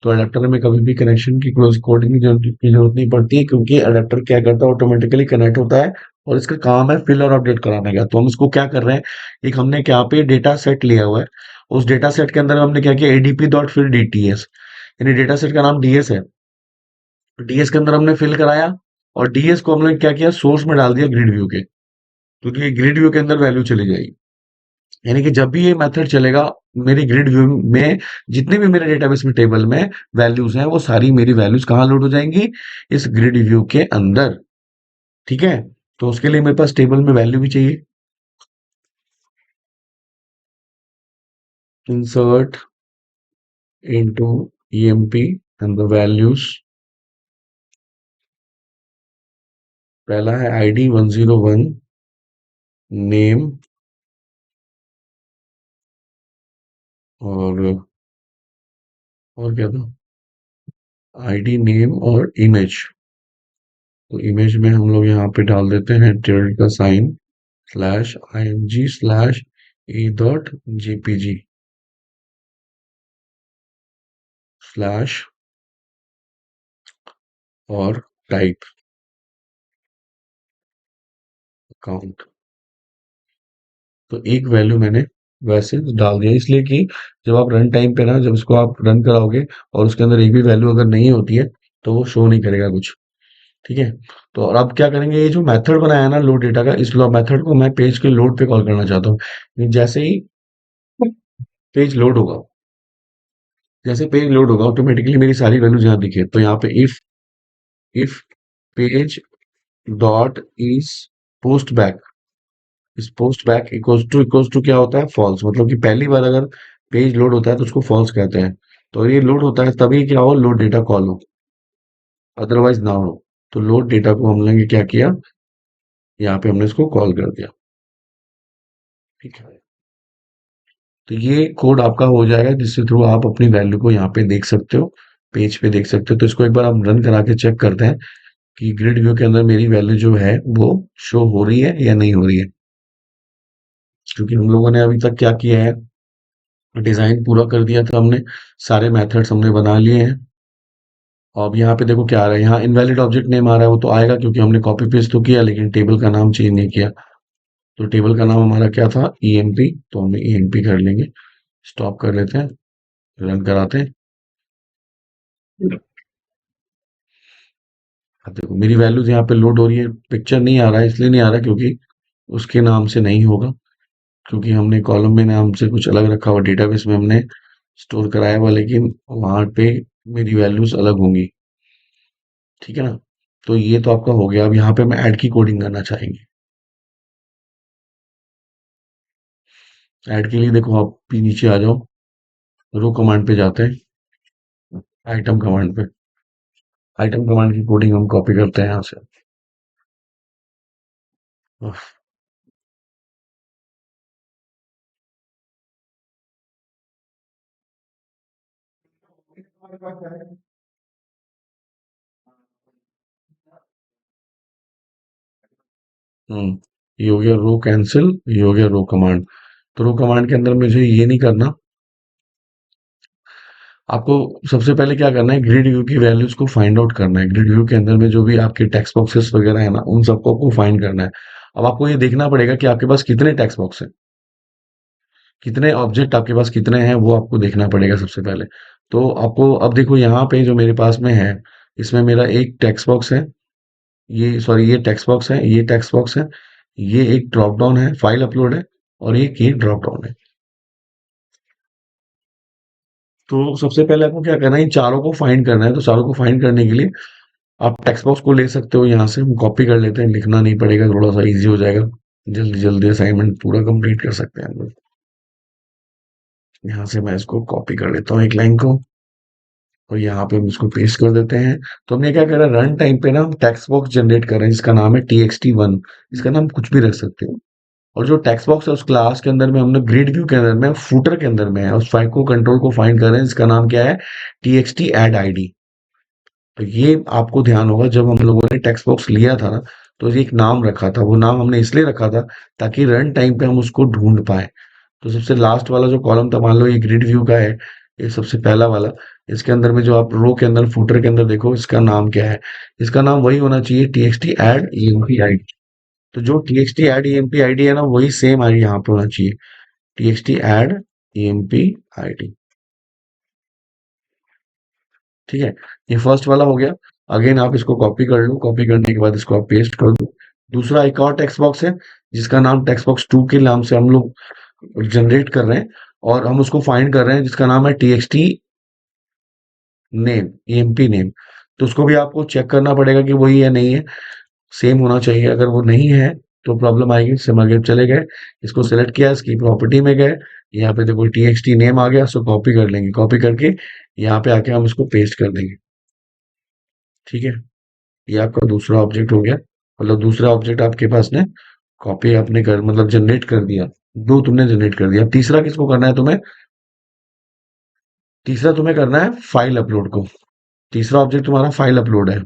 तो अडेप्टर में कभी भी कनेक्शन की क्लोज कोडिंग की जरूरत नहीं पड़ती है, क्योंकि अडेप्टर क्या करता है, ऑटोमेटिकली कनेक्ट होता है, और इसका काम है फिल और अपडेट कराने का। तो हम इसको क्या कर रहे हैं, एक हमने क्या पे डेटा सेट लिया हुआ है, उस डेटा सेट के अंदर हमने क्या किया, एडीपी डॉट फिल डीटीएस, यानी डेटा सेट का नाम डीएस है। डीएस के अंदर हमने फिल कराया, और डीएस को हमने क्या किया, सोर्स में डाल दिया ग्रिड व्यू के, क्योंकि ग्रिड व्यू के अंदर वैल्यू चली जाएगी। यानी कि जब भी ये मेथड चलेगा, मेरी ग्रिड व्यू में जितने भी मेरे डेटाबेस में टेबल में वैल्यूज हैं, वो सारी मेरी वैल्यूज कहाँ लोड हो जाएंगी, इस ग्रिड व्यू के अंदर। ठीक है। तो उसके लिए मेरे पास टेबल में वैल्यू भी चाहिए। Insert into EMP and the values पहला है आईडी 101, नेम, और क्या था, आईडी, नेम और इमेज। तो इमेज में हम लोग यहाँ पे डाल देते हैं टिल्ड का sign, slash img slash e dot jpg slash और टाइप अकाउंट। तो एक वैल्यू मैंने वैसे डाल दिया, इसलिए कि जब आप रन टाइम पे ना, जब इसको आप रन कराओगे और उसके अंदर एक भी वैल्यू अगर नहीं होती है तो वो शो नहीं करेगा कुछ। ठीक है। तो और अब क्या करेंगे, ये जो मेथड बनाया है ना लोड डेटा का, इस मेथड को मैं पेज के लोड पे कॉल करना चाहता हूँ। जैसे ही पेज लोड होगा, जैसे पेज लोड होगा ऑटोमेटिकली मेरी सारी वैल्यूज यहाँ दिखे। तो यहाँ पे if page dot is post back, इस पोस्ट बैक इक्वल्स टू क्या होता है, फॉल्स। मतलब कि पहली बार अगर पेज लोड होता है तो उसको फॉल्स कहते हैं। तो ये लोड होता है तभी क्या हो, लोड डेटा कॉल हो, अदरवाइज ना हो। तो लोड डेटा को हम लोगों ने क्या किया, यहाँ पे हमने इसको कॉल कर दिया। ठीक है। तो ये कोड आपका हो जाएगा जिसके थ्रू आप अपनी वैल्यू को यहाँ पे देख सकते हो, पेज पे देख सकते हो। तो इसको एक बार हम रन करा के चेक करते हैं कि ग्रिड व्यू के अंदर मेरी वैल्यू जो है वो शो हो रही है या नहीं हो रही है। क्योंकि हम लोगों ने अभी तक क्या किया है, डिजाइन पूरा कर दिया था हमने, सारे मेथड्स हमने बना लिए हैं। अब यहाँ पे देखो क्या आ रहा है, यहाँ इनवैलिड ऑब्जेक्ट नेम आ रहा है। वो तो आएगा क्योंकि हमने कॉपी पेस्ट तो किया लेकिन टेबल का नाम चेंज नहीं किया। तो टेबल का नाम हमारा क्या था, ईएमपी। तो हम ईएमपी कर लेंगे, स्टॉप कर लेते हैं, रन कराते हैं। अब देखो मेरी वैल्यूज यहाँ पे लोड हो रही है, पिक्चर नहीं आ रहा है, इसलिए नहीं आ रहा क्योंकि उसके नाम से नहीं होगा। क्योंकि हमने कॉलम में नाम से कुछ अलग रखा हुआ, डेटाबेस में हमने स्टोर कराया हुआ, लेकिन वहां पे मेरी वैल्यूज अलग होंगी। ठीक है ना। तो ये तो आपका हो गया। अब यहाँ पे मैं ऐड की कोडिंग करना चाहेंगे। ऐड के लिए देखो आप भी नीचे आ जाओ, रो कमांड पे जाते हैं, आइटम कमांड पे। आइटम कमांड की कोडिंग हम कॉपी करते हैं यहाँ से। हम्म। ये हो गया रो कैंसिल, ये हो गया रो कमांड। तो रो कमांड के अंदर मुझे ये नहीं करना। आपको सबसे पहले क्या करना है, ग्रिड व्यू की वैल्यूज को फाइंड आउट करना है। ग्रिड व्यू के अंदर में जो भी आपके टेक्स्ट बॉक्सेस वगैरह है ना, उन सबको आपको फाइंड करना है। अब आपको ये देखना पड़ेगा कि आपके पास कितने टेक्स्ट बॉक्स हैं, कितने ऑब्जेक्ट आपके पास कितने हैं, वो आपको देखना पड़ेगा सबसे पहले। तो आपको अब देखो यहाँ पे जो मेरे पास में है, इसमें मेरा एक टेक्स्ट बॉक्स है, ये सॉरी ये टेक्स्ट बॉक्स है, ये टेक्स्ट बॉक्स है, ये एक ड्रॉप डाउन है, फाइल अपलोड है, और एक ये ड्रॉप डाउन है। तो सबसे पहले आपको क्या करना है, इन चारों को फाइंड करना है। तो चारों को फाइंड करने के लिए आप टेक्स्ट बॉक्स को ले सकते हो, यहाँ से हम कॉपी कर लेते हैं, लिखना नहीं पड़ेगा, थोड़ा सा इजी हो जाएगा, जल्दी जल्दी असाइनमेंट पूरा कंप्लीट कर सकते हैं हम लोग। यहाँ से मैं इसको कॉपी कर लेता हूँ एक लाइन को, और यहाँ पे हम इसको पेस्ट कर देते हैं। तो हमने क्या करा, रन टाइम पे ना हम टेक्स्ट बॉक्स जनरेट कर रहे हैं, इसका नाम है txt1। इसका नाम कुछ भी रख सकते हो। और जो टेक्स्ट बॉक्स है उस क्लास के अंदर में हमने ग्रिड व्यू के अंदर में फूटर के अंदर में है, उस फाइल को कंट्रोल को फाइंड कर रहे हैं, इसका नाम क्या है, txt add id। तो ये आपको ध्यान होगा, जब हम लोगों ने टेक्स्ट बॉक्स लिया था ना, तो एक नाम रखा था। वो नाम हमने इसलिए रखा था ताकि रन टाइम पे हम उसको ढूंढ पाए। तो सबसे लास्ट वाला जो कॉलम था, मान लो ये ग्रिड व्यू का है, ये सबसे पहला वाला, इसके अंदर में जो आप रो के अंदर फुटर के अंदर देखो, इसका नाम क्या है, इसका नाम वही होना चाहिए, txt add emp id। तो जो txt add emp id है ना, वही सेम आई यहाँ पे होना चाहिए, txt add emp id। ठीक है। ये फर्स्ट वाला हो गया। अगेन आप इसको कॉपी कर लो, कॉपी करने के बाद इसको आप पेस्ट कर दो। दूसरा एक और टेक्स्ट बॉक्स है, जिसका नाम टेक्स्ट बॉक्स 2 के नाम से हम लोग जनरेट कर रहे हैं, और हम उसको फाइंड कर रहे हैं, जिसका नाम है txt नेम, emp नेम। तो उसको भी आपको चेक करना पड़ेगा कि वही है नहीं है, सेम होना चाहिए। अगर वो नहीं है तो प्रॉब्लम आएगी। इससे हम आगे चले गए, इसको सेलेक्ट किया, इसकी प्रॉपर्टी में गए, यहाँ पे देखो txt नेम आ गया, उसको कॉपी कर लेंगे, कॉपी करके यहाँ पे आके हम इसको पेस्ट कर देंगे। ठीक है। ये आपका दूसरा ऑब्जेक्ट हो गया। मतलब दूसरा ऑब्जेक्ट आपके पास ने कॉपी आपने कर मतलब जनरेट कर दिया, दो तुमने जनरेट कर दिया। तीसरा किसको करना है तुम्हें? तीसरा तुम्हें करना है फाइल अपलोड को। तीसरा ऑब्जेक्ट तुम्हारा फाइल अपलोड है।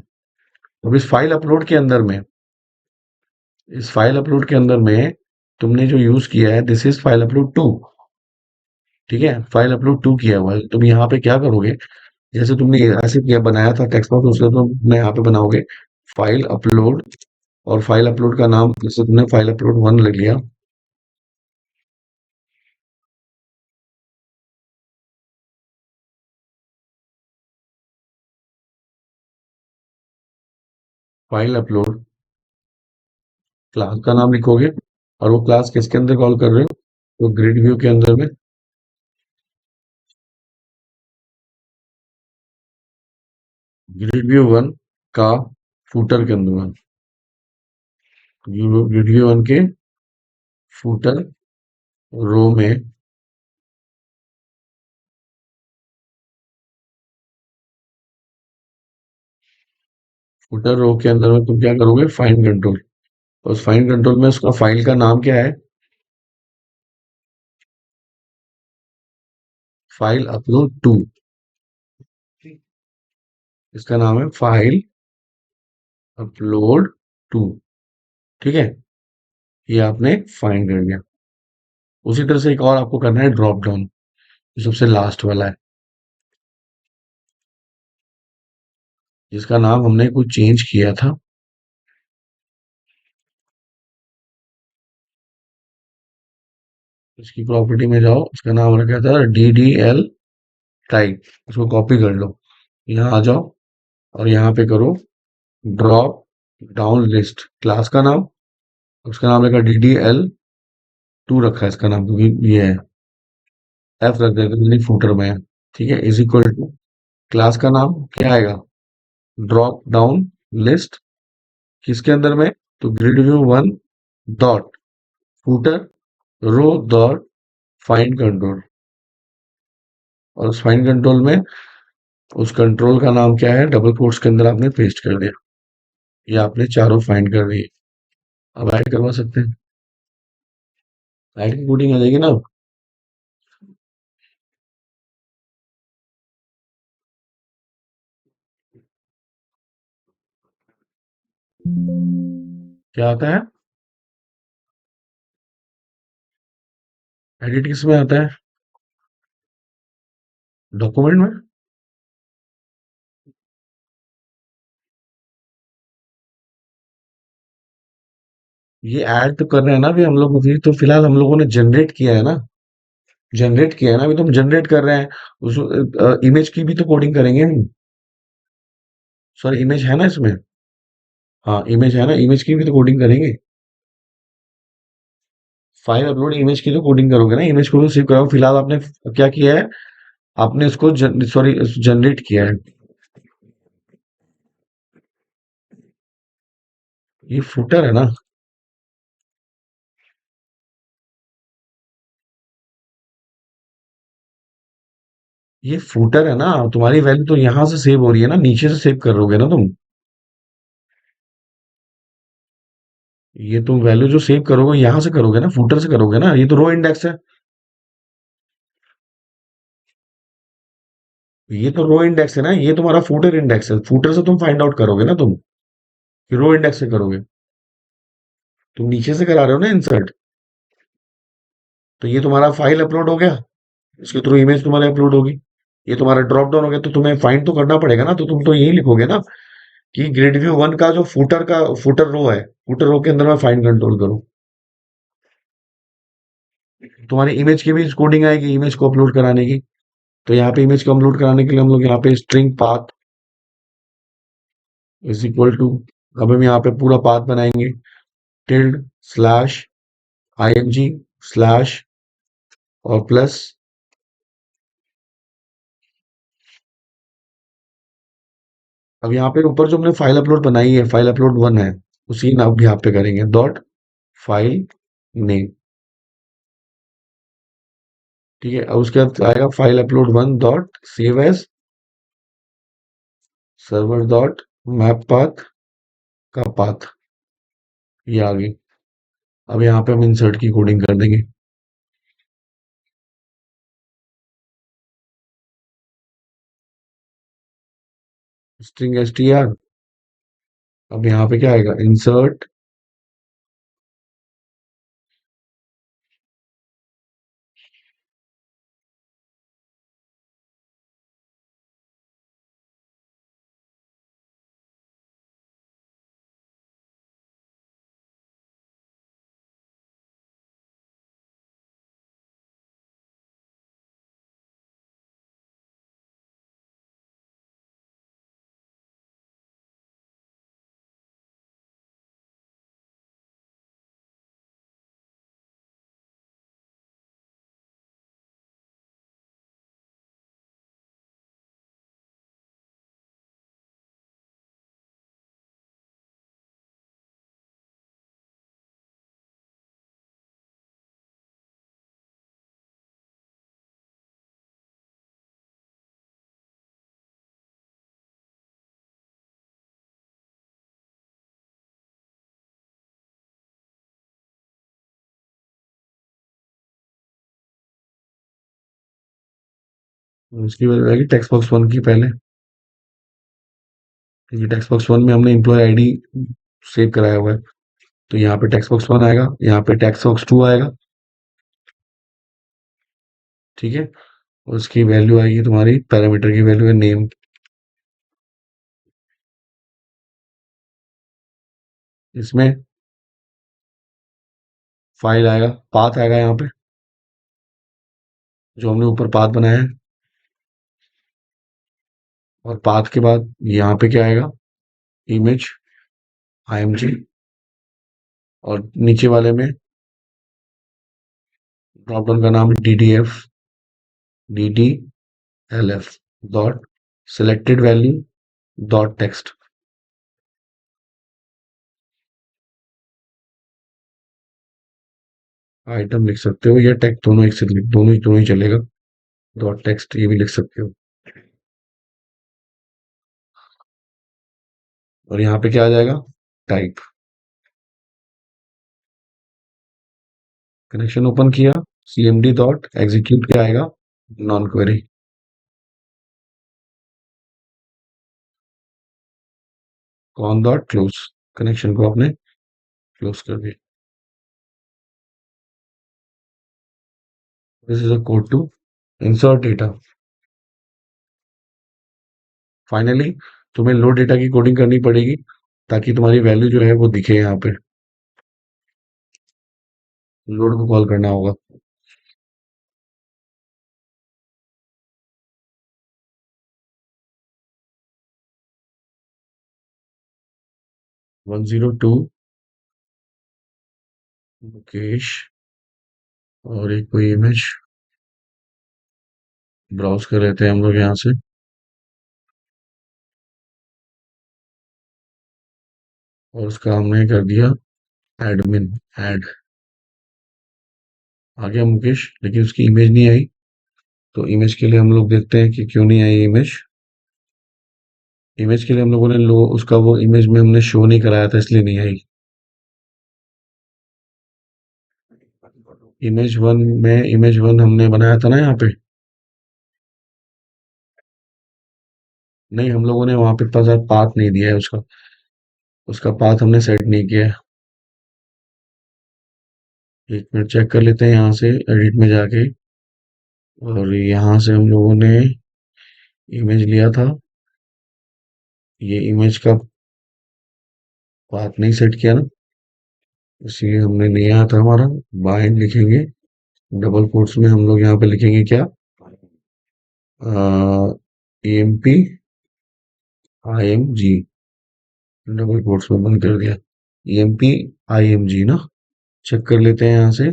अब इस फाइल अपलोड के अंदर में तुमने जो यूज किया है, this is file upload two. ठीक है, फाइल अपलोड टू किया हुआ है। तुम यहाँ पे क्या करोगे, जैसे तुमने ऐसे किया बनाया था टेक्स्ट बॉक्स, उसके तुम यहाँ पे बनाओगे फाइल अपलोड, और फाइल अपलोड का नाम जैसे तुमने फाइल अपलोड वन लिख लिया। फाइल अपलोड क्लास का नाम लिखोगे, और वो क्लास किसके अंदर कॉल कर रहे हो? तो ग्रिड व्यू के अंदर में, ग्रिड व्यू वन का फूटर के अंदर में, ग्रिड व्यू वन के फूटर रो में, फुटर रो के अंदर में तुम क्या करोगे, फाइंड कंट्रोल। उस फाइंड कंट्रोल में उसका फाइल का नाम क्या है? File upload two. इसका नाम है फाइल अपलोड टू। ठीक है, ये आपने फाइंड कर लिया। उसी तरह से एक और आपको करना है ड्रॉप डाउन, जो सबसे लास्ट वाला है, जिसका नाम हमने कुछ चेंज किया था। इसकी प्रॉपर्टी में जाओ, इसका नाम रखा था DDL टाइप। इसको कॉपी कर लो, यहाँ आ जाओ, और यहाँ पे करो ड्रॉप डाउन लिस्ट। क्लास का नाम, उसका नाम रखा DDL टू रखा है इसका नाम, क्योंकि ये है, एफ रख देते हैं फूटर में है। ठीक है, इज इक्वल टू क्लास का नाम क्या आएगा, ड्रॉप डाउन लिस्ट, किसके अंदर में? तो grid view one dot footer row dot find control. और उस फाइंड कंट्रोल में उस कंट्रोल का नाम क्या है, डबल कोट्स के अंदर आपने पेस्ट कर दिया। ये आपने चारों फाइंड कर दिए। अब ऐड करवा सकते हैं, ऐड की कोडिंग आ जाएगी ना। क्या आता है? एडिट किस में आता है? डॉक्यूमेंट में। ये ऐड तो कर रहे हैं ना अभी हम लोग, अभी तो फिलहाल हम लोगों ने जनरेट किया है ना, जनरेट किया है ना, अभी तो हम जनरेट कर रहे हैं। उस इमेज की भी तो कोडिंग करेंगे हम। सॉरी, इमेज है ना इसमें। हाँ, इमेज है ना, इमेज की भी तो कोडिंग करेंगे। फाइल अपलोड इमेज की तो कोडिंग करोगे ना, इमेज को तो सेव कराओ। फिलहाल आपने क्या किया है, आपने इसको सॉरी जनरेट किया है। ये फुटर है ना, ये फुटर है ना, तुम्हारी वैल्यू तो यहाँ से सेव हो रही है ना, नीचे से सेव करोगे ना तुम। ये तुम वैल्यू जो सेव करोगे यहाँ से करोगे ना, फुटर से करोगे ना, ये तो रो इंडेक्स है। ये तो रो इंडेक्स है ना, ये तुम्हारा फुटर इंडेक्स है। फुटर से तुम फाइंड आउट करोगे ना तुम, कि रो इंडेक्स से करोगे। तुम नीचे से करा रहे हो ना इंसर्ट। तो ये तुम्हारा फाइल अपलोड हो गया, इसके थ्रू इमेज तुम्हारे अपलोड होगी। ये तुम्हारा ड्रॉप डाउन हो गया, तो तुम्हें फाइंड तो करना पड़ेगा ना, तो तुम तो यही लिखोगे ना कि ग्रिड व्यू वन का जो फुटर रो है, फुटर रो के अंदर मैं फाइंड कंट्रोल करूं। तुम्हारी इमेज की भी कोडिंग आएगी, इमेज को अपलोड कराने की। तो यहाँ पे इमेज को अपलोड कराने के लिए हम लोग यहाँ पे string path is equal to, अब हम यहाँ पे पूरा पाथ बनाएंगे, टिल्ड स्लैश ING स्लैश और प्लस। अब यहाँ पे ऊपर जो हमने फाइल अपलोड बनाई है, फाइल अपलोड वन है, उसी नाम यहाँ पे करेंगे डॉट फाइल नेम। ठीक है, अब उसके बाद आएगा file upload one dot save as server dot map path का पाथ। ये आ गई। अब यहाँ पे हम इंसर्ट की कोडिंग कर देंगे। String STR. अब यहाँ पे क्या आएगा, इंसर्ट। उसकी वैल्यू आएगी टेक्स्ट बॉक्स वन की पहले, क्योंकि टेक्स्ट बॉक्स वन में हमने एम्प्लॉय आईडी सेव कराया हुआ है। तो यहाँ पे टेक्स्ट बॉक्स वन आएगा, यहाँ पे टेक्स्ट बॉक्स टू आएगा। ठीक है। और उसकी वैल्यू आएगी, तुम्हारी पैरामीटर की वैल्यू है नेम। इसमें फाइल आएगा, पाथ आएगा यहाँ पे, जो हमने ऊपर पाथ बनाया है। और पाथ के बाद यहाँ पे क्या आएगा, इमेज img। और नीचे वाले में ड्रॉप डाउन का नाम है ddlf dot selected value dot text. Item लिख सकते हो या टेक्स्ट, दोनों एक से दोनों ही चलेगा। डॉट टेक्स्ट ये भी लिख सकते हो। और यहाँ पे क्या आ जाएगा, टाइप। कनेक्शन ओपन किया, cmd डॉट एग्जीक्यूट क्या आएगा, non query. Con dot close, connection को आपने क्लोज कर दिया। This is a code to insert data. Finally तुम्हें लो डेटा की कोडिंग करनी पड़ेगी, ताकि तुम्हारी वैल्यू जो है वो दिखे यहाँ पे। लोड को कॉल करना होगा। 102 मुकेश, और एक कोई इमेज ब्राउज कर लेते हैं हम लोग यहाँ से। और उसका हमने कर दिया एडमिन ऐड। आ गया मुकेश, लेकिन उसकी इमेज नहीं आई। तो इमेज के लिए हम लोग देखते हैं कि क्यों नहीं आई इमेज। इमेज के लिए हम लोगों ने लो उसका वो इमेज में हमने शो नहीं कराया था, इसलिए नहीं आई। इमेज वन हमने बनाया था ना यहाँ पे। नहीं, हम लोगों ने वहां पे पाथ नहीं दिया है उसका। उसका पाथ हमने सेट नहीं किया है। एक मिनट चेक कर लेते हैं यहाँ से एडिट में जाके। और यहाँ से हम लोगों ने इमेज लिया था, ये इमेज का पाथ नहीं सेट किया ना, इसलिए हमने लिया था हमारा। बाइंड लिखेंगे, डबल कोट्स में हम लोग यहाँ पे लिखेंगे क्या, emp img, डबल कोट्स में बंद कर दिया। emp img ना, चेक कर लेते हैं यहाँ से।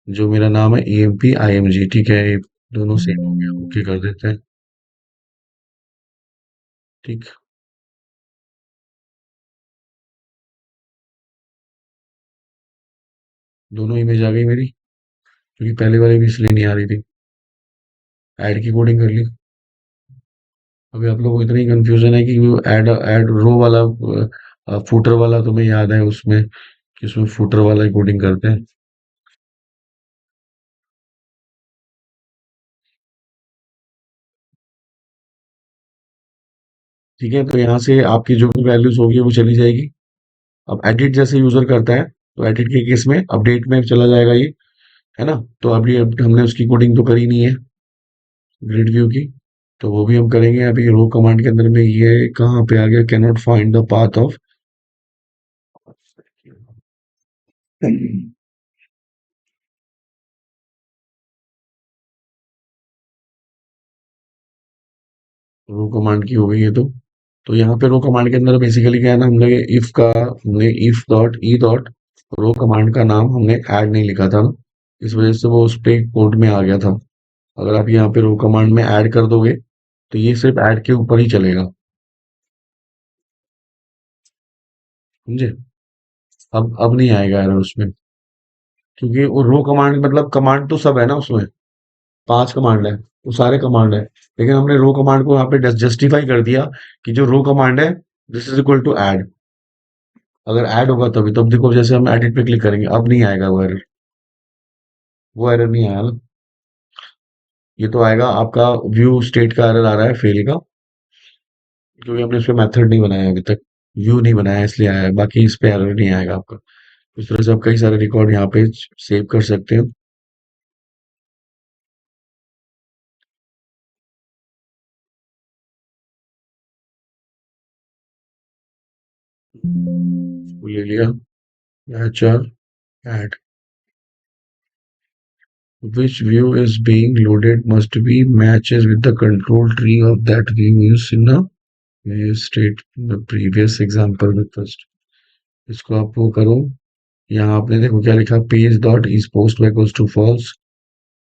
जो मेरा नाम है emp img, ठीक है, ये दोनों सेम हो गया, ओके कर देते हैं। ठीक। दोनों इमेज आ गई मेरी, क्योंकि पहले वाली भी इसलिए नहीं आ रही थी। ऐड की कोडिंग कर ली। अभी आप लोगों को इतनी कंफ्यूजन है कि वो ऐड ऐड रो वाला फुटर वाला तुम्हें याद है उसमें, कि उसमें फुटर वाला ही कोडिंग करते हैं। ठीक है, तो यहाँ से आपकी जो भी वैल्यूज होगी वो चली जाएगी। अब एडिट जैसे यूजर करता है, तो एडिट के केस में अपडेट में चला जाएगा ये, है ना? तो अभी हमने उसकी कोडिंग तो करी नहीं है ग्रिड व्यू की, तो वो भी हम करेंगे अभी रो कमांड के अंदर में। ये कहाँ पे आ गया, can not find the path of. Row command की हो गई है तो यहाँ पे रो कमांड के अंदर बेसिकली क्या है ना, हमने if dot e dot row command का नाम हमने ऐड नहीं लिखा था ना, इस वजह से वो उस पे कोड में आ गया था। अगर आप यहाँ पे रो कमांड में ऐड कर दोगे तो ये सिर्फ ऐड के ऊपर ही चलेगा, समझे? अब नहीं आएगा एरर उसमें, क्योंकि वो रो कमांड मतलब कमांड तो सब है ना उसमें, 5 कमांड है, वो सारे कमांड है। लेकिन हमने रो कमांड को यहाँ पे जस्टिफाई कर दिया कि जो रो कमांड है this is equal to add. अगर ऐड होगा तभी, तब देखो जैसे हम एडिट पे क्लिक करेंगे अब नहीं आएगा वो एरर, वो एरर नहीं आया ना। ये तो आएगा आपका व्यू स्टेट का एरर आ रहा है, फेल का, क्योंकि हमने इस पे मेथड नहीं बनाया अभी तक, व्यू नहीं बनाया इसलिए आया है, बाकी इस पे एरर नहीं आएगा आपका। इस तरह से आप कई सारे रिकॉर्ड यहाँ पे सेव कर सकते हो। वो ले लिया, HR add, which view is being loaded must be matches with the control tree of that view used in the state the previous example with first। इसको आप वो करो, यहाँ आपने देखो क्या लिखा, page dot is post equals to false,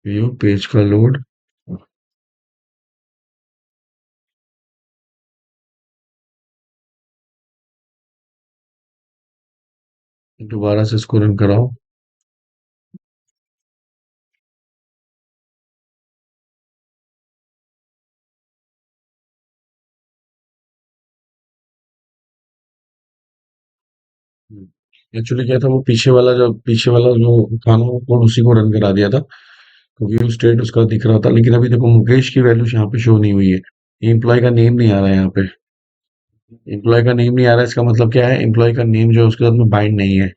view page का लोड। दोबारा से इसको रन कराओ। एक्चुअली क्या था, वो पीछे वाला जो था ना, वो कोड उसी को रन करा दिया था, तो व्यू स्टेट उसका दिख रहा था। लेकिन अभी देखो मुकेश की वैल्यू यहाँ पे शो नहीं हुई है, एम्प्लॉय का नेम नहीं आ रहा है यहाँ पे। एम्प्लॉय का नेम नहीं आ रहा है, इसका मतलब क्या है, एम्प्लॉय का नेम जो है उसके साथ में बाइंड नहीं है।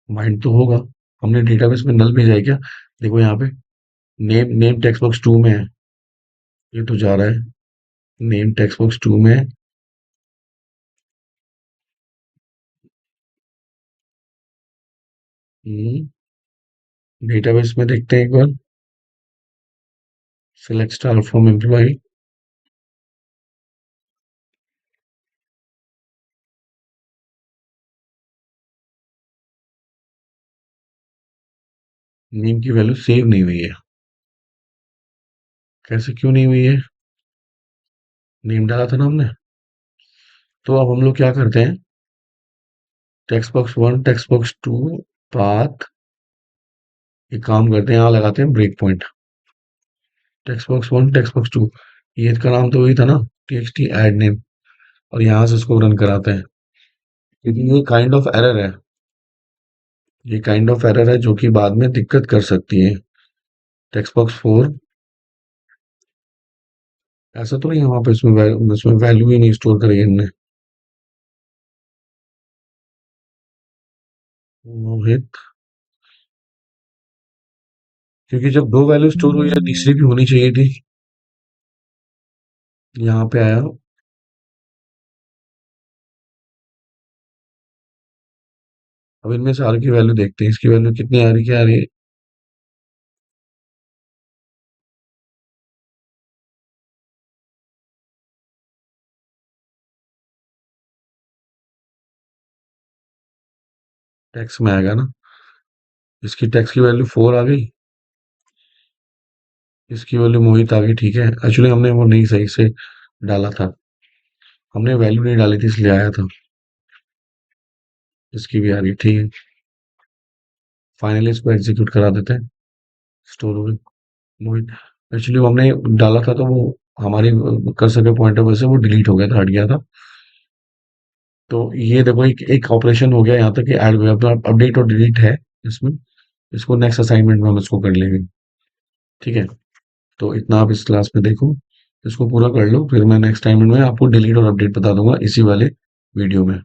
बाइंड तो होगा, हमने डेटाबेस में नल भेजा है क्या? देखो यहाँ पे name name text box two में है, ये तो जा रहा है, नेम टेक्स्ट बॉक्स टू में है। डेटाबेस में देखते हैं एक बार, select star from employ. Name की वैल्यू सेव नहीं हुई है, कैसे क्यों नहीं हुई है? नेम डाला था ना हमने। तो अब हम लोग क्या करते हैं, text box one text box two path, एक काम करते हैं, यहाँ लगाते हैं breakpoint. Text box one text box two, ये इसका नाम तो वही था ना, टीएक्सटी ऐड नेम, और यहाँ से इसको रन कराते हैं, क्योंकि ये काइंड ऑफ एरर है, ये काइंड ऑफ एरर है जो कि बाद में दिक्कत कर सकती है। टेक्स्ट बॉक्स फोर, ऐसा तो नहीं है वहां पे इसमें वैल्यू ही नहीं स्टोर करी है हमने। मोहित, क्योंकि जब दो वैल्यू स्टोर हुई है तीसरी भी होनी चाहिए थी। यहाँ पे आया, अब इनमें से आर की वैल्यू देखते हैं, इसकी वैल्यू कितनी आ रही, क्या आ रही है। टैक्स में आएगा ना, इसकी टैक्स की वैल्यू फोर आ गई, इसकी वैल्यू मोहित आ गई, ठीक है। एक्चुअली हमने वो नहीं सही से डाला था, हमने वैल्यू नहीं डाली थी इसलिए आया था। इसकी भी आ रही है, ठीक है। फाइनली इसको एग्जीक्यूट करा देते हैं, स्टोर हो गई मोहित। एक्चुअली हमने डाला था तो वो हमारी कर्सर के पॉइंट ऑफ व्यू से वो डिलीट हो गया था, हट गया था। तो ये देखो एक एक ऑपरेशन हो गया यहाँ तक कि ऐड अपडेट और डिलीट है इसमें। इसको नेक्स्ट असाइनमेंट में हम इसको कर लेंगे। ठीक है, तो इतना आप इस क्लास में देखो, इसको पूरा कर लो, फिर मैं नेक्स्ट असाइनमेंट में आपको डिलीट और अपडेट बता दूंगा इसी वाले वीडियो में।